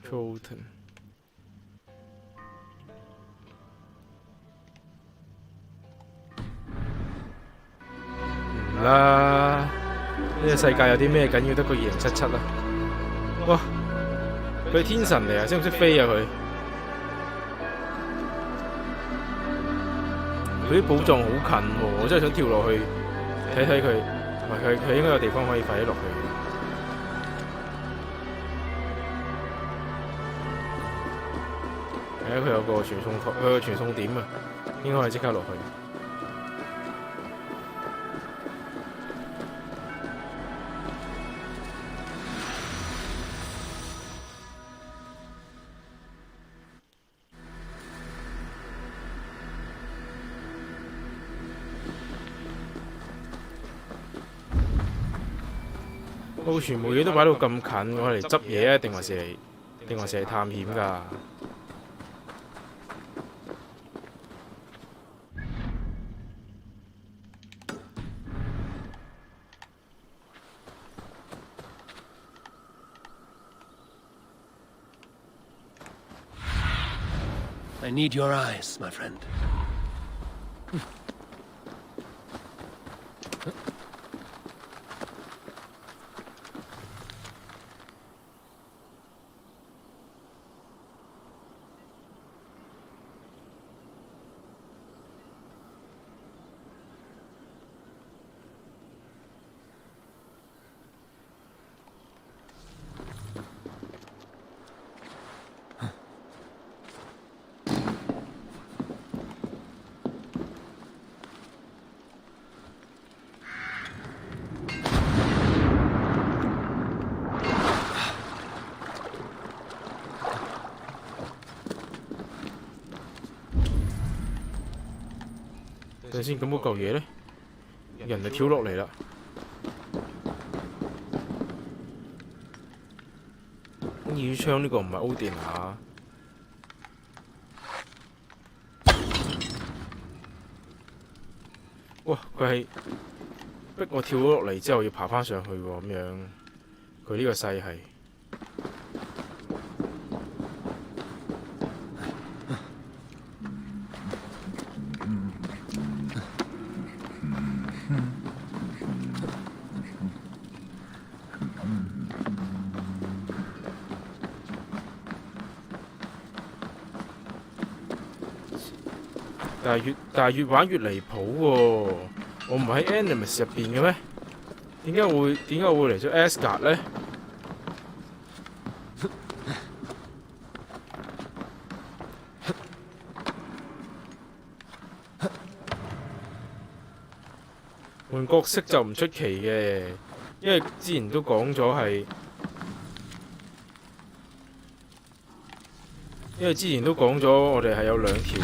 Trollton.啦！呢個世界有啲咩緊要得佢2077啊？哇！佢係天神嚟啊，識唔識飛啊佢？佢啲寶藏好近喎，我真係想跳落去睇睇佢，同埋佢應該有地方可以快啲落去。係啊，佢有個傳送點啊，應該可以即刻落去。全部嘢都擺到咁近，我係嚟執嘢啊，定還是嚟探險㗎？I need your eyes, my friend.等先，咁嗰嚿嘢咧，人就跳落嚟啦。耳槍呢個唔係 Odin 啊？哇！佢係逼我跳咗落嚟之後要爬翻上去喎，咁樣佢呢個勢係。但係越玩越離譜喎！我唔係喺 Animus 入邊嘅咩？點解會嚟咗 Asgard 咧？換角色就唔出奇嘅，因為之前都講咗係，我哋係有兩條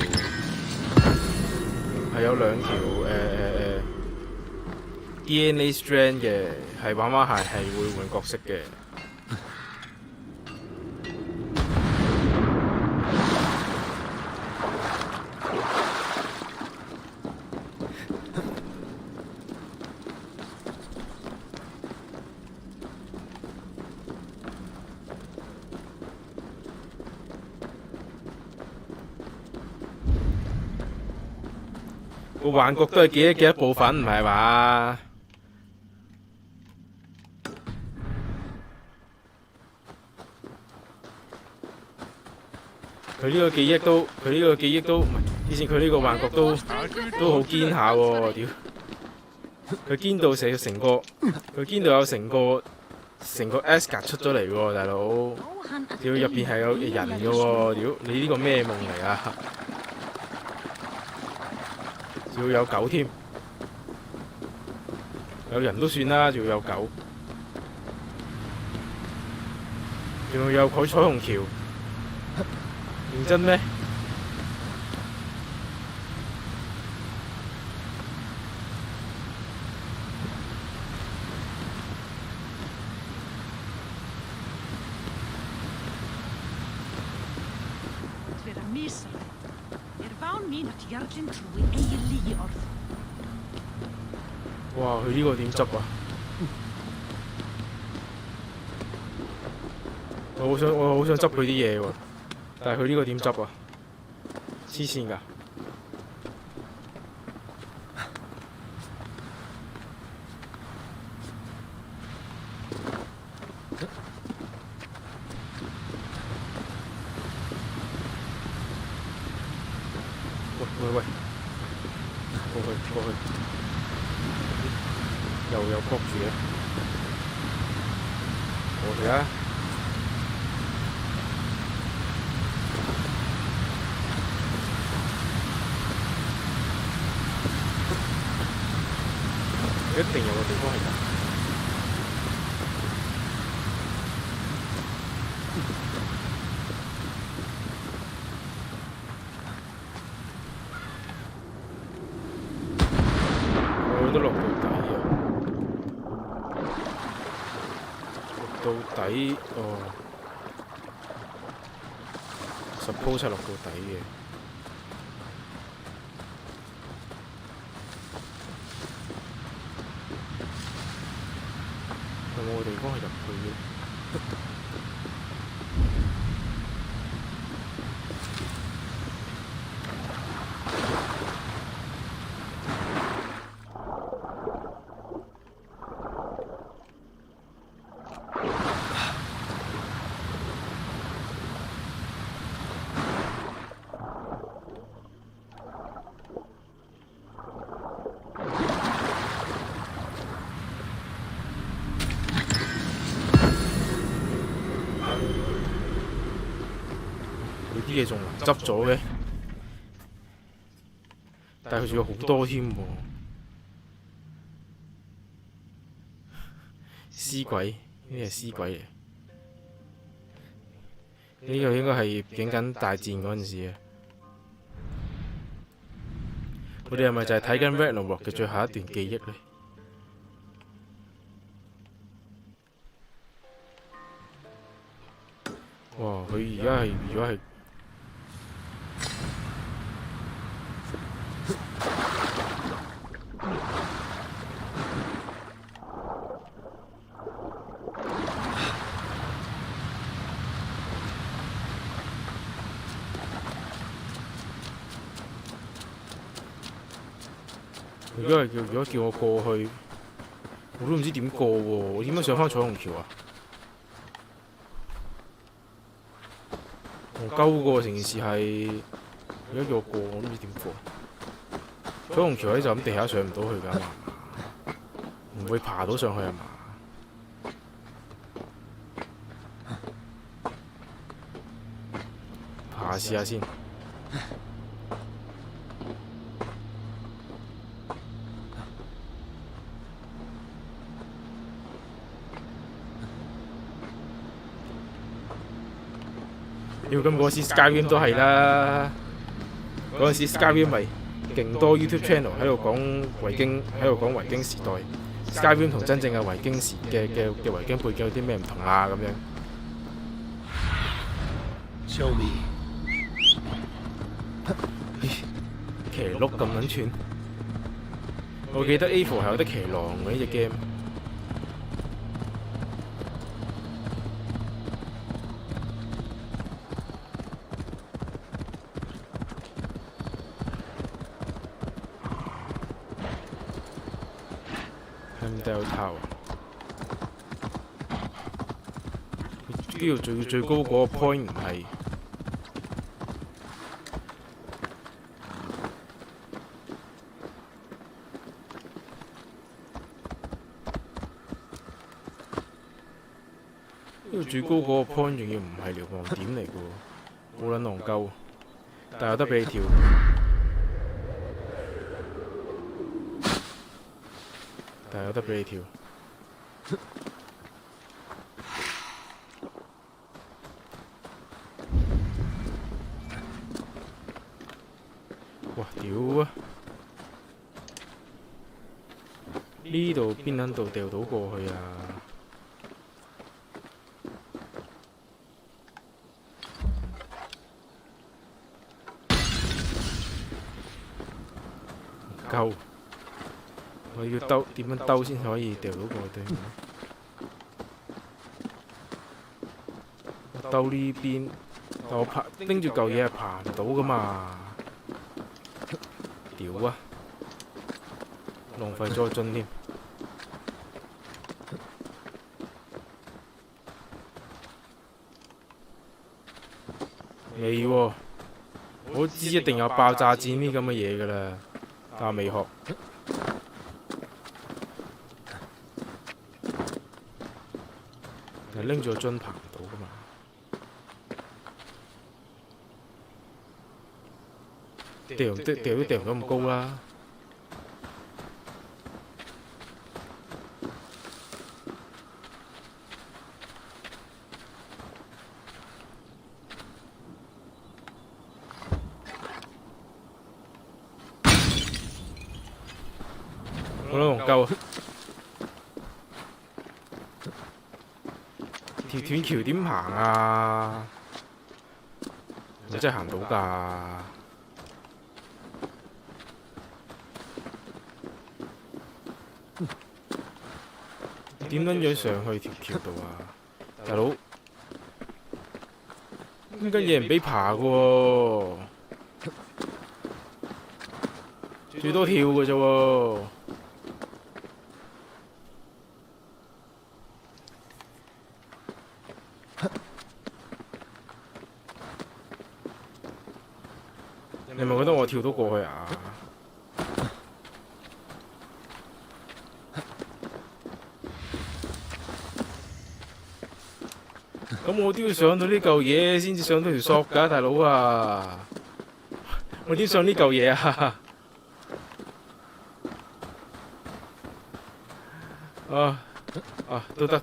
DNA strand 嘅，係玩玩係會換角色嘅。個幻覺都係記憶嘅一部分，唔係嘛？佢呢個記憶都唔係，以前佢呢個幻覺都好堅下喎，屌！佢堅到佢堅到有成個 Asgard 出咗嚟喎，大佬！屌入邊係有人嘅喎，屌你呢個咩夢嚟啊？仲要有狗添，有人都算啦，仲要有狗，仲要有佢彩虹橋，認真咩？哇！佢呢個點執啊？我好想執佢啲嘢喎，但係佢呢個點執啊？黐線㗎！喂，過去，又撲住嘅，過去啊！一定有個地方係人。我都落到底啊！落到底哦，suppose 係落到底嘅。有冇個地方係入去嘅？啲嘢仲難執咗嘅，但係佢仲有好多添喎。屍鬼，呢啲係屍鬼嚟。呢個應該係影緊大戰嗰陣時嘅。我哋係咪就係睇緊 Ragnarok 嘅最後一段記憶呢？哇！佢而家係如果係。如果叫我過去，我都唔知點過喎。我點樣上返彩虹橋啊？我鳩過成件事係，如果叫我過，我都唔知點過。彩虹橋喺就咁地下上唔到去㗎嘛，唔會爬到上去係嘛？爬試下先。咁嗰時 Skyrim 都係啦，嗰陣時 Skyrim 咪勁多 YouTube channel 喺度講維京，時代。Skyrim 同真正嘅維京維京背景有啲咩唔同啊？咁樣。Show me。騎鹿咁撚串，我記得 A4 係有得騎狼嘅呢隻 game。Tower， 呢度最高嗰個 point 唔係呢度最高嗰個 point， 仲要唔係瞭望點嚟嘅喎，好撚戇鳩，但係有得俾你跳。但係有得俾你跳。哇！屌啊！呢度邊撚度掉到過去啊？唔夠。我要兜點樣兜先可以掉到過去對面？我兜呢邊，但我拎住嚿嘢係爬唔到噶嘛？屌啊！浪費咗個樽添。未喎，我知一定有爆炸戰呢咁嘅嘢噶啦，但係未學。拎住個樽爬唔到噶嘛？掉都掉唔到咁高啦。好啦，戇鳩啊！條斷橋點行啊？我真係行到㗎。點撚樣上去條橋度啊？大佬，呢間嘢唔俾爬㗎喎，最多跳㗎啫喎。你咪覺得我跳到過去啊？咁我都要上到呢嚿嘢先至上到條索㗎，大佬啊！我點上呢嚿嘢啊？都得。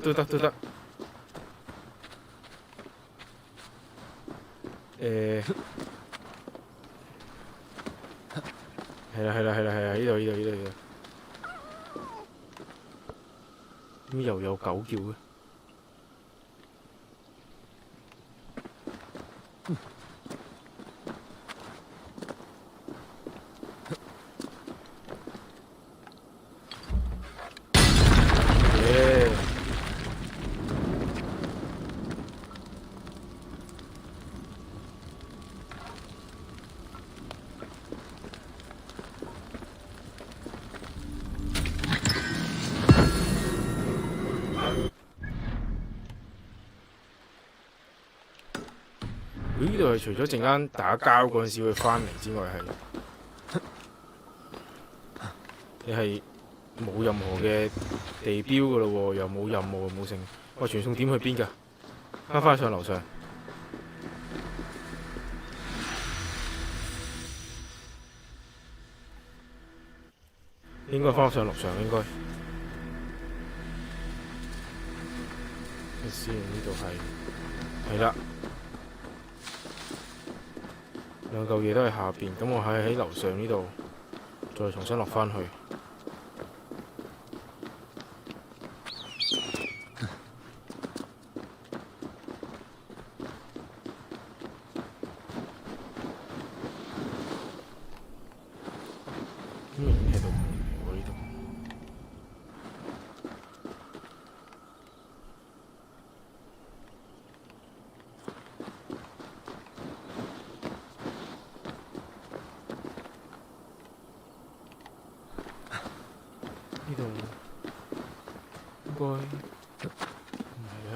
係啦，呢度。點又有狗叫嘅？呢度係除咗陣間打交嗰陣時會返嚟之外，係你係冇任何嘅地標㗎咯喎，又冇任務冇剩。喂，傳送點去邊㗎？翻上樓上。應該翻上樓上應該。睇先，呢度係啦，兩嚿嘢都喺下邊，咁我喺樓上呢度再重新落翻去。呢度應該唔係啊。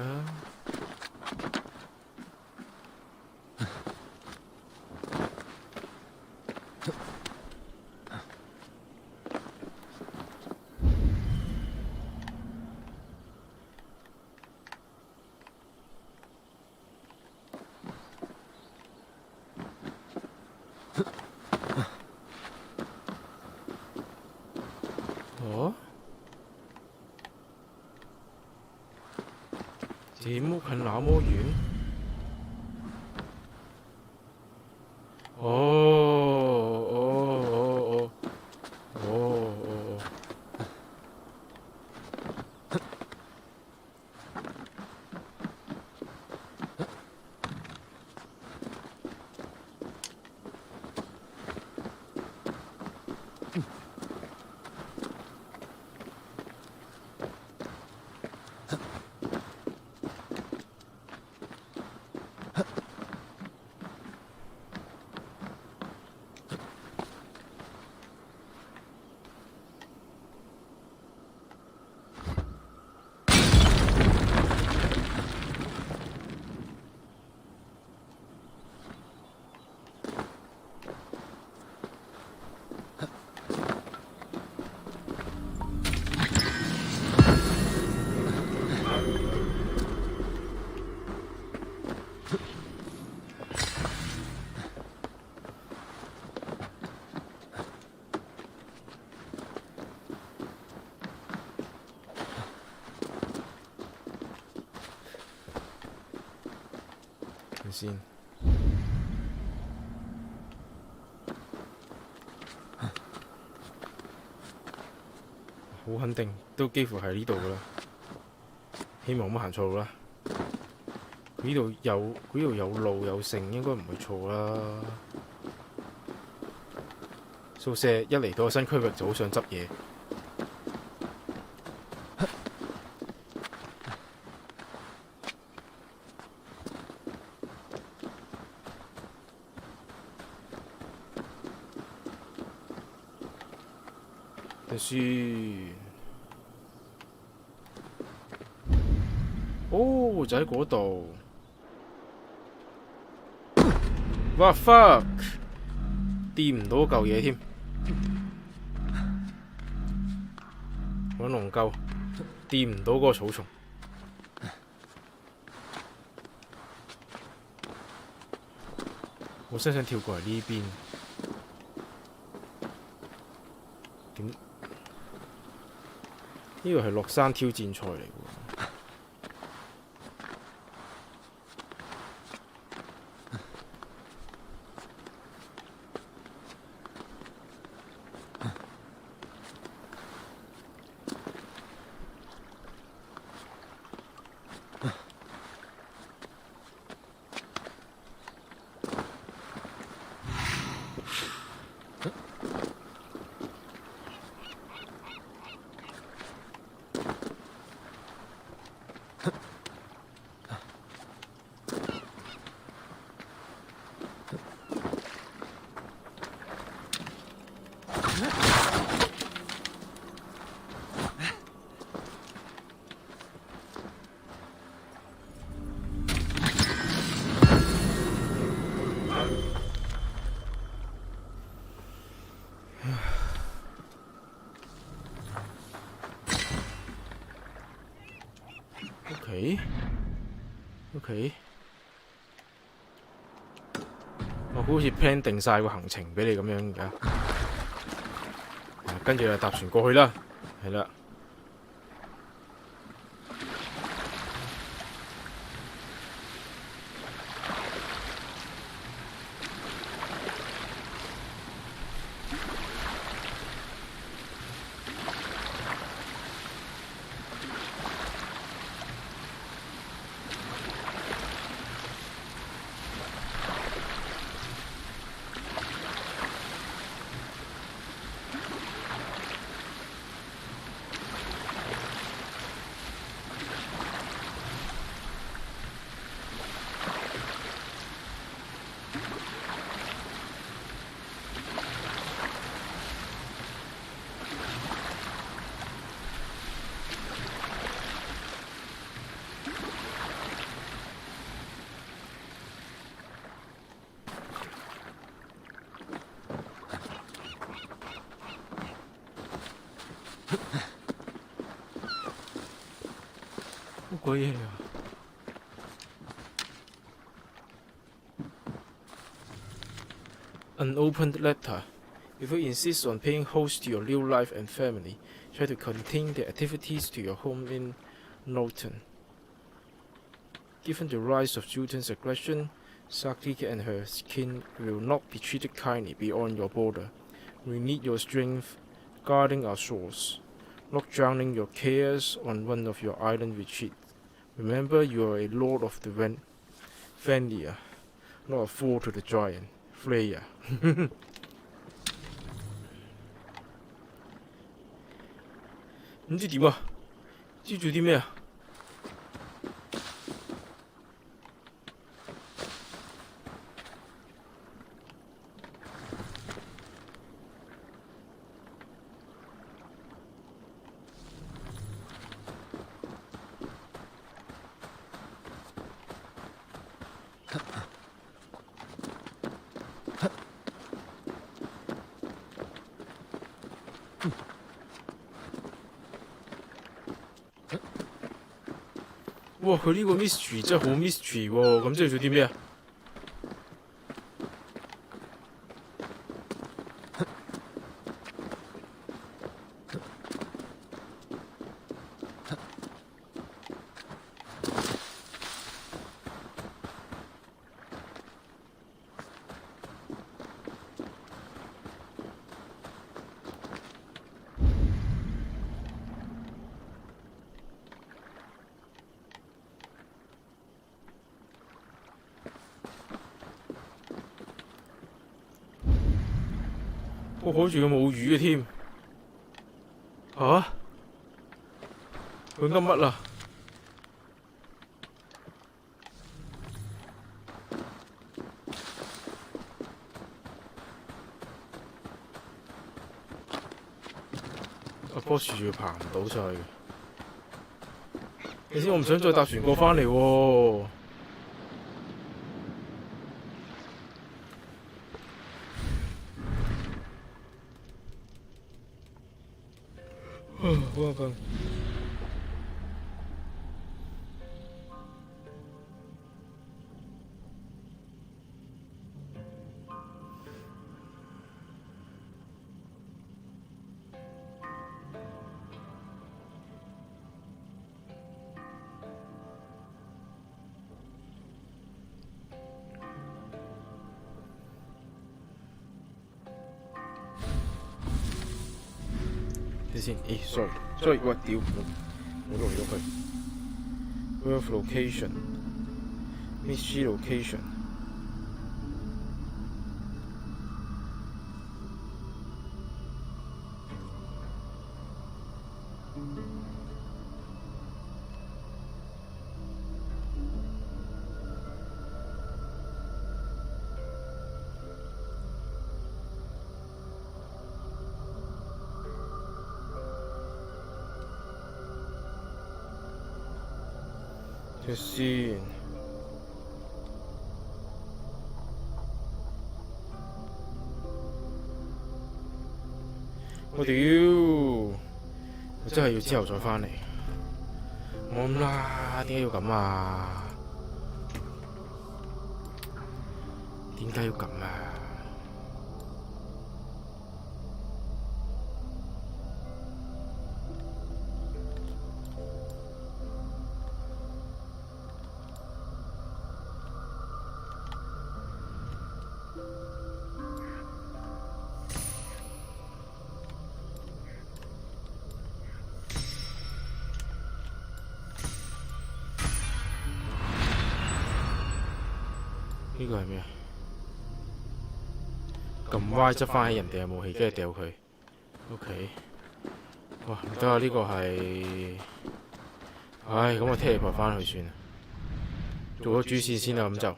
哦？這麼近那麼遠？先，好肯定都幾乎係呢度噶啦，希望唔好行錯路啦。佢呢度有路有剩，應該唔會錯啦。宿舍一嚟到新區域就好想執嘢。哦，就喺嗰度。哇 fuck！ 掂唔到嚿嘢添，揾龍鳩掂唔到嗰個草叢。我真想跳過嚟呢邊，點？呢個係落山挑戰賽嚟喎。OK， 我好似 plan 定晒個行程俾你咁樣而家，跟住就搭船過去啦，係啦。乜鬼嘢啊？Unopened letter. If you insist on paying host to your new life and family, try to contain the activities to your home in Norton. Given the rise of Jutan's aggression, Saktika and her kin will not be treated kindly beyond your border. We need your strength guarding our shores, not drowning your cares on one of your island retreats. Remember, you are a lord of the Vandia, not a fool to the giant, Freya. 唔知點啊？知做啲咩啊？哇！佢呢個 mystery 真係好 mystery 喎，咁即係做啲咩啊？我好似佢冇魚嘅添，吓？佢噏乜啊？阿波樹仲要爬唔到上去，你知我唔想再搭船過返嚟喎。好眼瞓。睇先，sorry，我屌，我落咗去。Earth location，mystery location。睇先，我屌，我真係要之後再返嚟。冇咁啦，點解要咁啊？點解要咁啊？呢個係咩？咁歪執翻起人哋嘅武器，跟住掉佢。OK。哇，唔得啊！呢個係，唉，咁我踢佢翻去算啦。做咗主線先啦，咁就。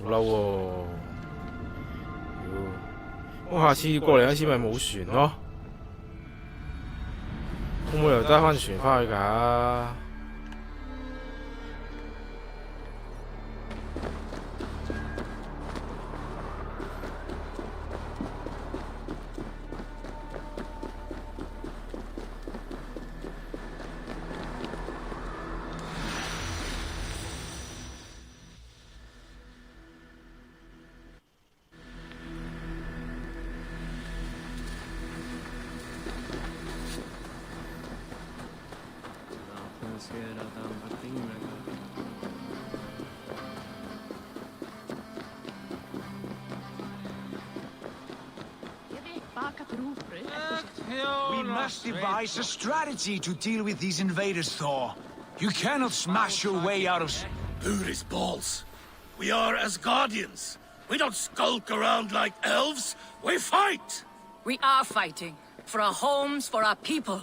好嬲喎！我下次過嚟嗰次咪冇船咯，我冇理由揸翻船翻去㗎。We must devise a strategy to deal with these invaders, Thor. You cannot smash your way out of... Uri's balls. We are Asgardians. We don't skulk around like elves. We fight! We are fighting. For our homes, for our people.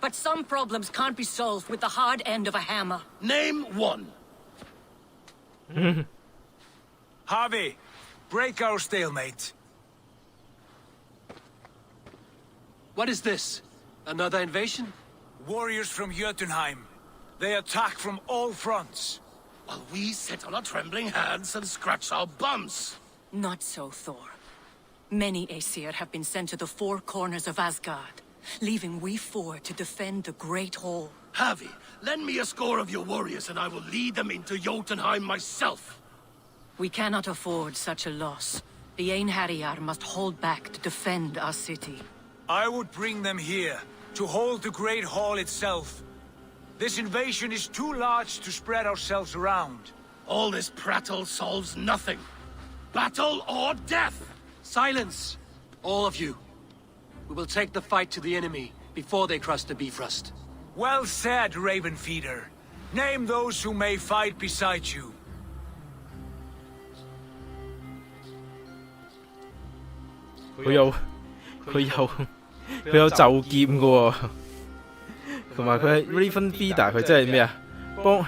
But some problems can't be solved with the hard end of a hammer. Name one. Harvey, break our stalemate. What is this? Another invasion? Warriors from Jotunheim. They attack from all fronts. While we sit on our trembling hands and scratch our bums. Not so, Thor. Many Aesir have been sent to the four corners of Asgard, leaving we four to defend the Great Hall. Harvey, lend me a score of your warriors and I will lead them into Jotunheim myself. We cannot afford such a loss. The Einherjar must hold back to defend our city. I would bring them here, to hold the Great Hall itself. This invasion is too large to spread ourselves around. All this prattle solves nothing. Battle or death! Silence! All of you. We will take the fight to the enemy before they cross the Bifrost. Well said, Ravenfeeder. Name those who may fight beside you. 佢有就劍嘅喎，同埋佢係 Ravenfeeder， 佢真係咩啊？佢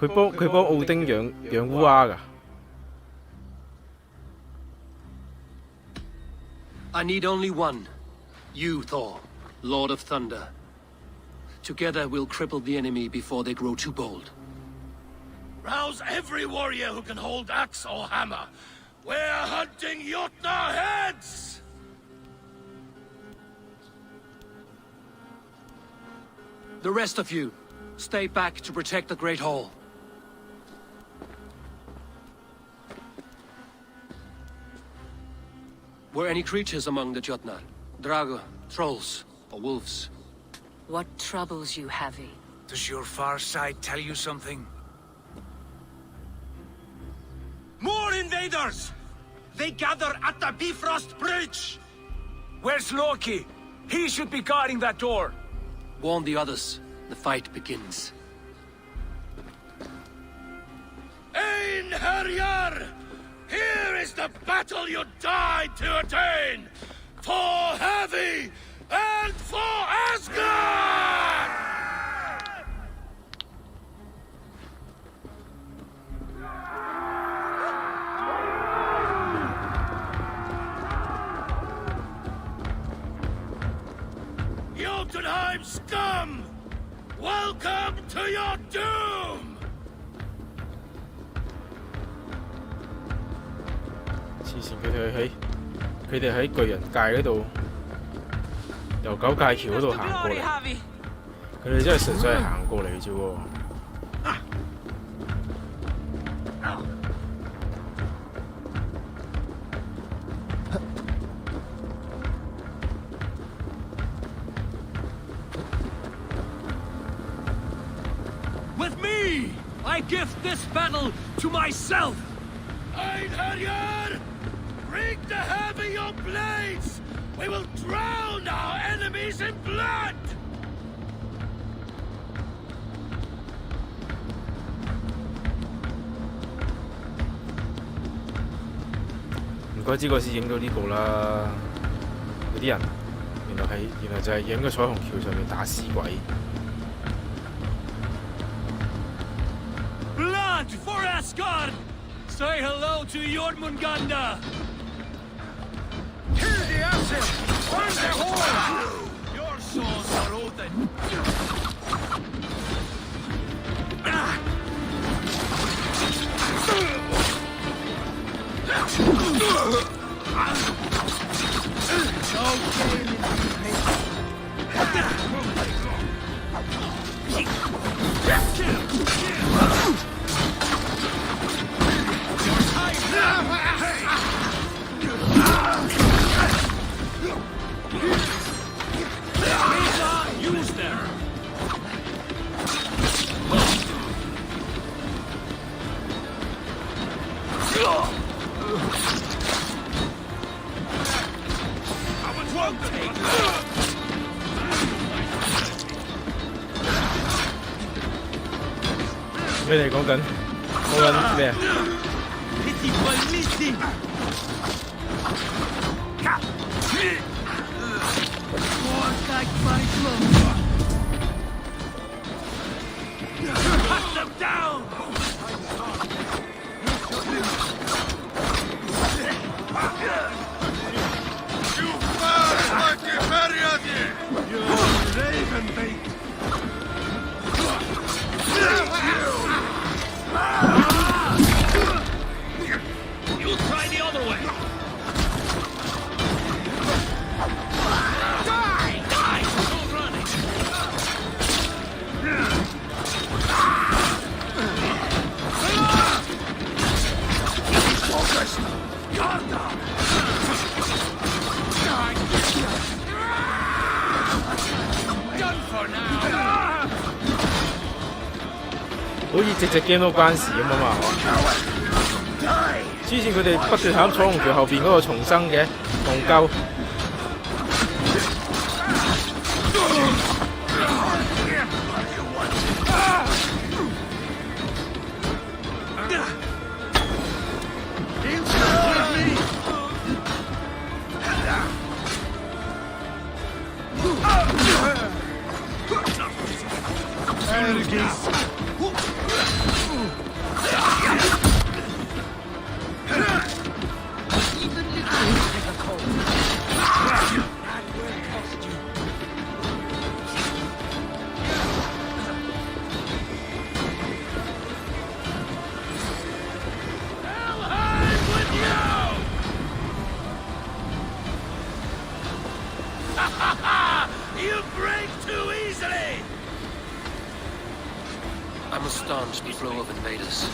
幫奧丁養烏鴉㗎。I need only one. You, Thor, Lord of Thunder. Together we'll cripple the enemy before they grow too bold. Rouse every warrior who can hold axe or hammer. We're hunting Jotnar heads! The rest of you, stay back to protect the Great Hall. Were any creatures among the Jotnar? Drago, trolls, or wolves? What troubles you, Havi? Does your far side tell you something? More invaders! They gather at the Bifrost Bridge! Where's Loki? He should be guarding that door. Warn the others. The fight begins. Einherjar! Here is the battle you died to attain! For Havi and for Asgard! Jotunheim scum! Welcome to your doom! 黐線，佢哋喺巨人界嗰度由九界橋嗰度行過嚟，佢哋真係純粹係行過嚟啫喎。With me, I gift this battle to myself. Einherjar, bring the heavy your blades. We will drown our enemies in blood. 唔怪之嗰時影到呢個啦，嗰啲人原來就係影個彩虹橋上面打屍鬼。Blood for Asgard! Say hello to Jormungandr! Kill the asset! Burn the hole! Your souls are open! Use them! 咩嚟講緊咩啊？Cut them down! You foul monkey Mariati! You're raven bait! You try the other way! Die! Die! Don't run! Focus! Done for now! 好似隻 game 都關事咁啊嘛！之前佢哋不斷喺彩虹橋後邊嗰個重生嘅戇鳩。You break too easily! I must staunch the flow of invaders.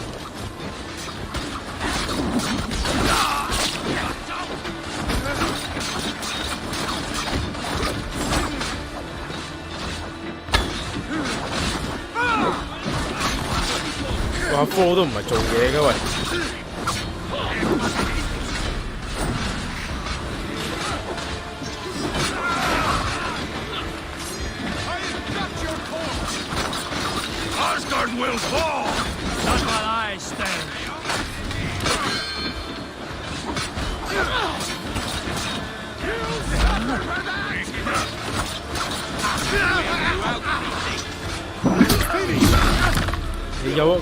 哇，科都唔係做嘢嘅喂。Asgard will fall! Not while I stand.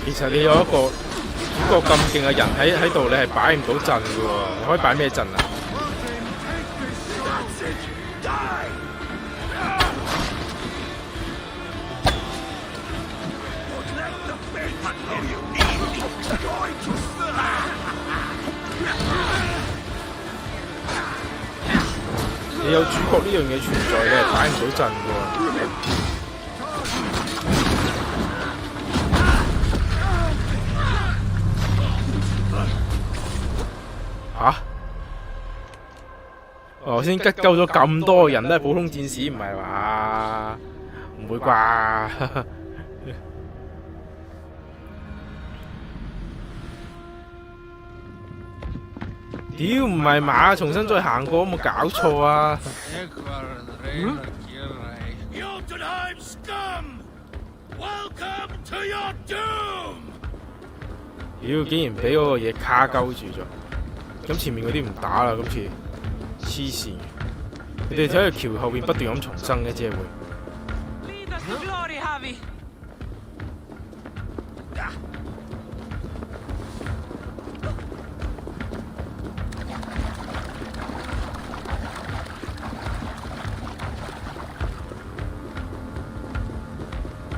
其實你有一個咁勁嘅人喺度，你係擺唔到陣嘅喎。你可以擺咩陣啊？你有主覺呢樣嘢存在，你係擺唔到陣嘅喎。嚇！我先吉鳩咗咁多人都係普通戰士，唔係嘛？唔會啩？屌唔係嘛？重新再行過，有冇搞錯啊！Jotunheim scum! Welcome to your doom! 屌！竟然俾嗰個嘢卡鳩住咗，咁前面嗰啲唔打啦，今次黐線！佢哋喺條橋後邊不斷咁重生嘅，只係會。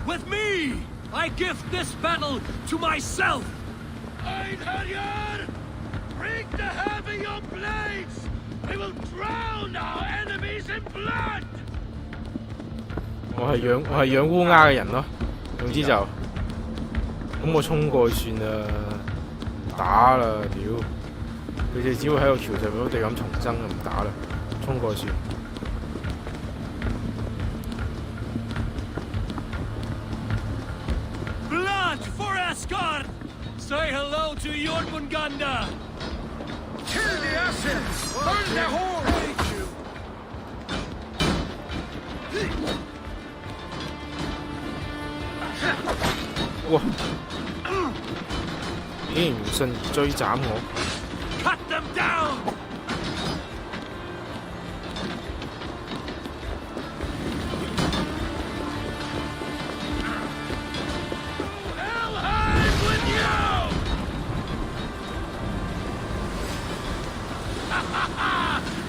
With me, I gift this battle to myself. Einherjar, bring the heavy your blades. We will drown our enemies in blood. 我係養烏鴉嘅人咯，總之就咁我衝過去算啦，唔打啦，屌！佢哋只會喺個橋上面不斷咁重生，唔打啦，衝過去算。For Asgard! Say hello to Jormungandr! Kill the assets! Burn the horde! Wow! 竟然唔信而追斬我 Cut them down!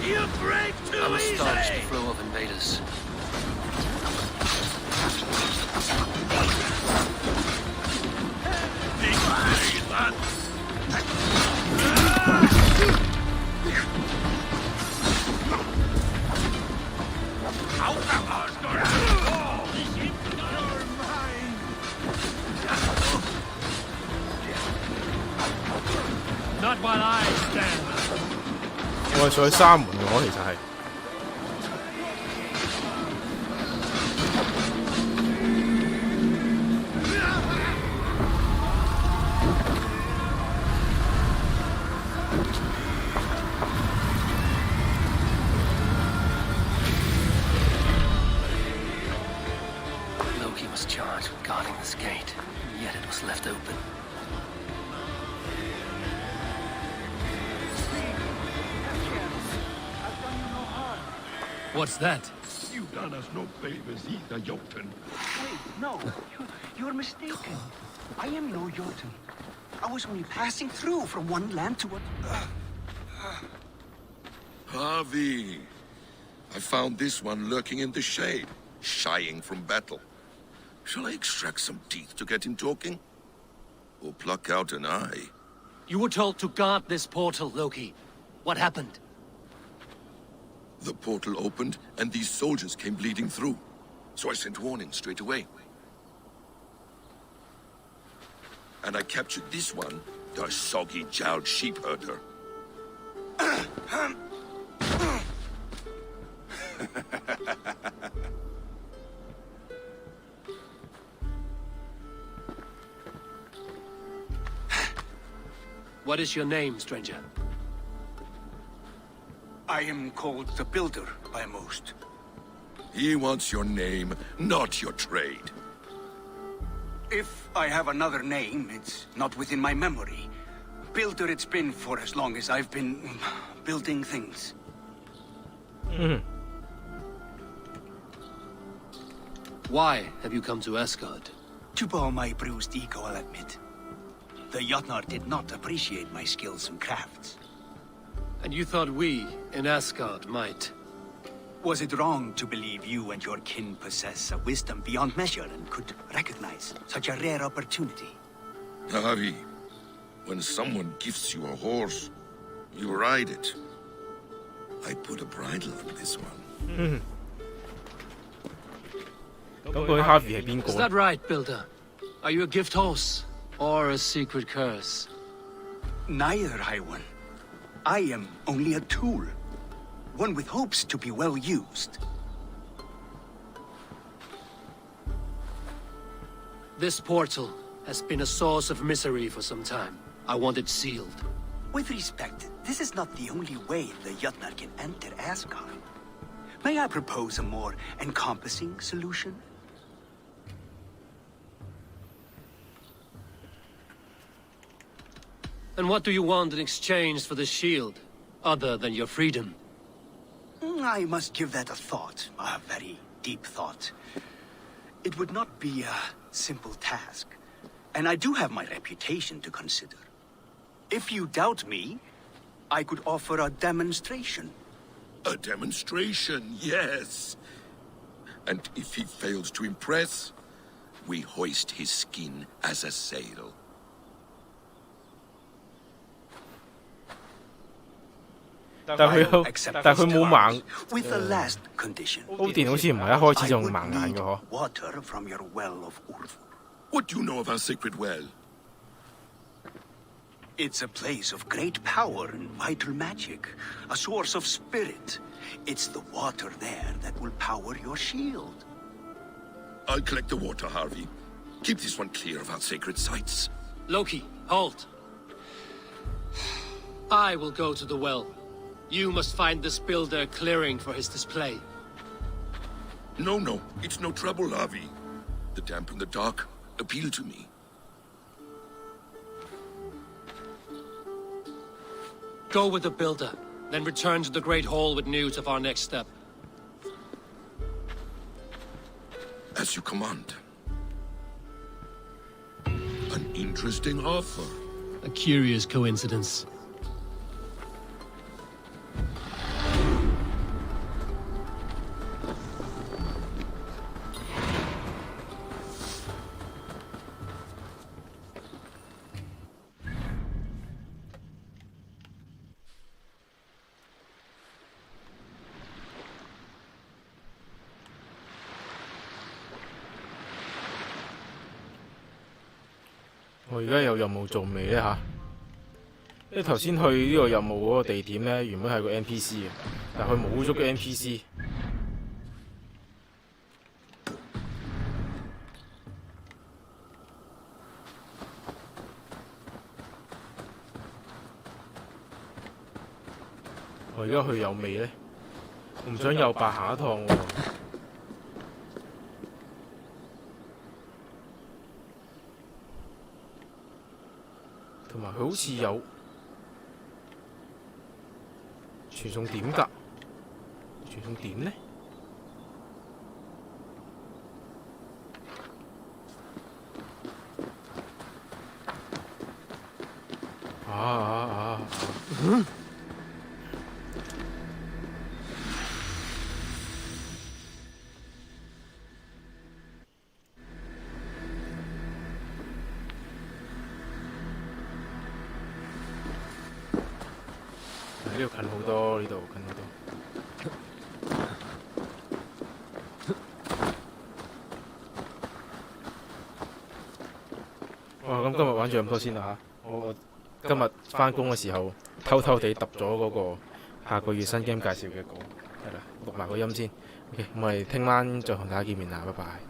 You break too I'm astonished easily! the flow of invaders. Not while I stand. 我係上去閂門嘅，其實係。Loki was charged with guarding this gate, yet it was left open. What's that? You done us no favors either, Jotun. Wait, no. You're mistaken. I am no Jotun. I was only passing through from one land to another. Harvey. I found this one lurking in the shade, shying from battle. Shall I extract some teeth to get him talking? Or pluck out an eye? You were told to guard this portal, Loki. What happened? The portal opened, and these soldiers came bleeding through. So I sent warning straight away. And I captured this one, the soggy-jowled sheep herder. What is your name, stranger? I am called the Builder by most. He wants your name, not your trade. If I have another name, it's not within my memory. Builder it's been for as long as I've been building things. Why have you come to Asgard? To bow my bruised ego, I'll admit. The Jotnar did not appreciate my skills and crafts. And you thought we, in Asgard, might? Was it wrong to believe you and your kin possess a wisdom beyond measure and could recognize such a rare opportunity? Harvey, when someone gifts you a horse, you ride it. I put a bridle on this one. 咁究竟 Harvey 係邊個 Is that right, Builder? Are you a gift horse or a secret curse? Neither, High One. I am only a tool. One with hopes to be well used. This portal has been a source of misery for some time. I want it sealed. With respect, this is not the only way the Jötnar can enter Asgard. May I propose a more encompassing solution? And what do you want in exchange for the shield, other than your freedom? I must give that a thought, a very deep thought. It would not be a simple task, and I do have my reputation to consider. If you doubt me, I could offer a demonstration. A demonstration, yes. And if he fails to impress, we hoist his skin as a sail. 但佢冇盲。 With the last condition. 歐電好似唔係一開始就盲眼嘅嗬。 Water from your well of Urth. What do you know of our sacred well? It's a place of great power and vital magic, a source of spirit. It's the water there that will power your shield. I'll collect the water, Harvey. Keep this one clear of our sacred sites. Loki, halt. I will go to the well. You must find this builder clearing for his display. No, it's no trouble, Harvey. The damp and the dark appeal to me. Go with the builder, then return to the Great Hall with news of our next step. As you command. An interesting offer. A curious coincidence.我而家有任務做未呢？因為頭先去呢個任務嗰個地點呢，原本係個 NPC 嘅，但係佢冇咗個 NPC。我而家去有未呢？我唔想又白行一趟喎。同埋佢好似有傳送點㗎，傳送點呢？呢度近好多，呢度近好多。哇！咁今日玩住咁多先啦嚇。我今日翻工嘅時候偷偷地揼咗嗰個下個月新 game 介紹嘅稿，係啦，錄埋個音先。OK， 咁我哋聽晚再同大家見面啦，拜拜。